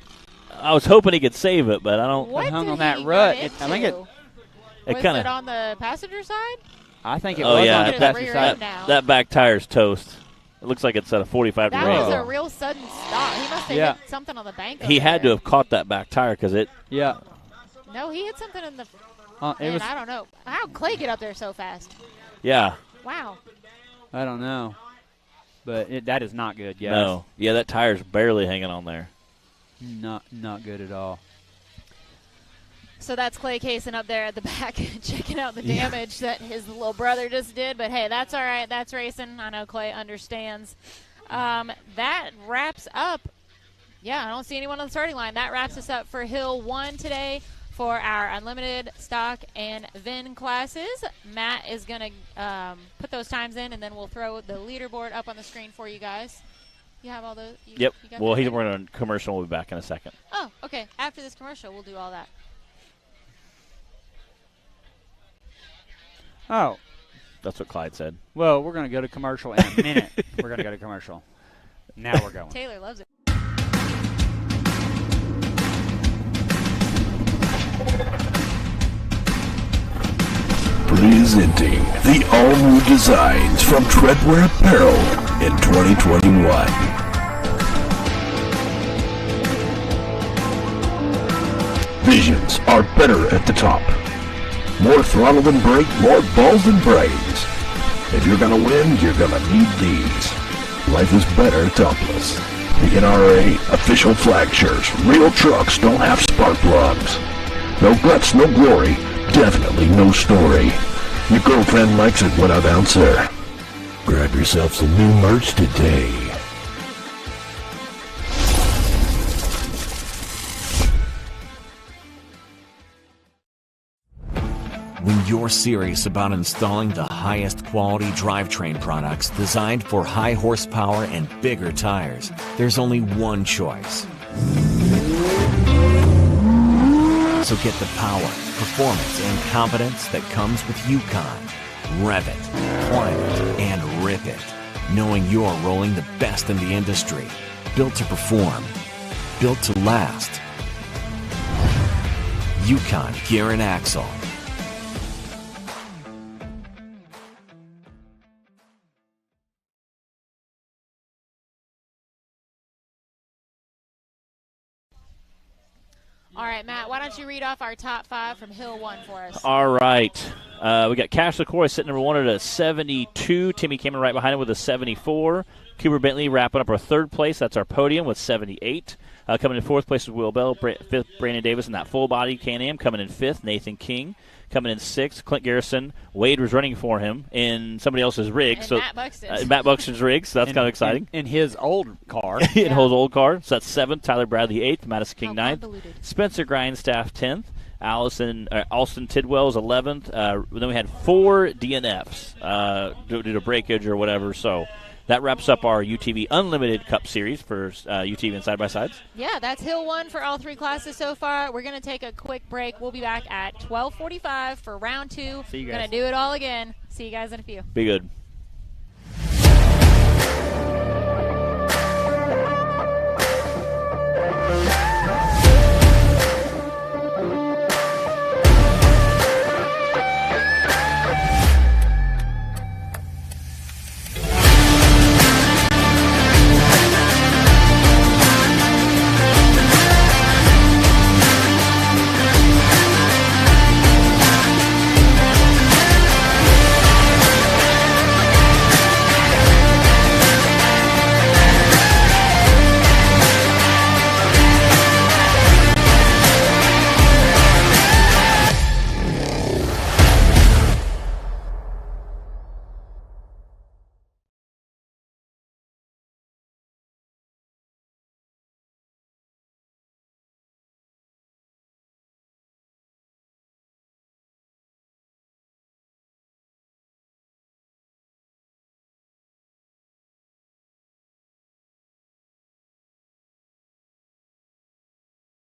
I was hoping he could save it, but I don't. What hung did on that he rut. run I think it. Was it on the passenger side? I think it was on the passenger side. That back tire's toast. It looks like it's at a 45 That degree. was a real sudden stop. He must have hit something on the bank. He had to have caught that back tire because it. Yeah. No, he hit something in the. I don't know. How'd Clay get up there so fast? Yeah. Wow. I don't know. But that is not good, guys. No. Yeah, that tire's barely hanging on there. Not good at all. So that's Clay Kaysen up there at the back checking out the damage that his little brother just did. But, hey, that's all right. That's racing. I know Clay understands. That wraps up. Yeah, I don't see anyone on the starting line. That wraps us up for Hill 1 today for our Unlimited, Stock, and VIN classes. Matt is going to put those times in, and then we'll throw the leaderboard up on the screen for you guys. You have all those? Yep. Well, he's running on commercial. We'll be back in a second. Oh, okay. After this commercial, we'll do all that. Oh. That's what Clyde said. Well, we're going to go to commercial in a minute. We're going to go to commercial. Now we're going. Taylor loves it. Presenting the all-new designs from Treadwear Apparel in 2021. Visions are better at the top. More throttle than brake, more balls than brains. If you're gonna win, you're gonna need these. Life is better topless. The NRA official flag shirts. Real trucks don't have spark plugs. No guts, no glory. Definitely no story. Your girlfriend likes it when I bounce her. Grab yourself some new merch today. When you're serious about installing the highest quality drivetrain products designed for high horsepower and bigger tires, there's only one choice. So get the power, performance, and confidence that comes with Yukon. Rev it, climb it, and rip it. Knowing you're rolling the best in the industry. Built to perform. Built to last. Yukon Gear and Axle. All right, Matt, why don't you read off our top 5 from Hill 1 for us? All right. We got Cash LaCroix sitting number 1 at a 72. Timmy Cameron right behind him with a 74. Cooper Bentley wrapping up our 3rd place. That's our podium with 78. Coming in 4th place is Will Bell. 5th, Brandon Davis in that full body Can-Am. Coming in 5th, Nathan King. Coming in 6th, Clint Garrison. Wade was running for him in somebody else's rig. And Matt Buxton. Matt Buxton's rig, so that's kind of exciting. In his old car. In his old car. So that's 7th, Tyler Bradley 8th, Madison King 9th. Spencer Grindstaff 10th. Alston Tidwell is 11th. Then we had 4 DNFs due to breakage or whatever. So that wraps up our UTV Unlimited Cup Series for UTV and side-by-sides. Yeah, that's Hill 1 for all 3 classes so far. We're going to take a quick break. We'll be back at 12:45 for round 2. See you guys. We're going to do it all again. See you guys in a few. Be good.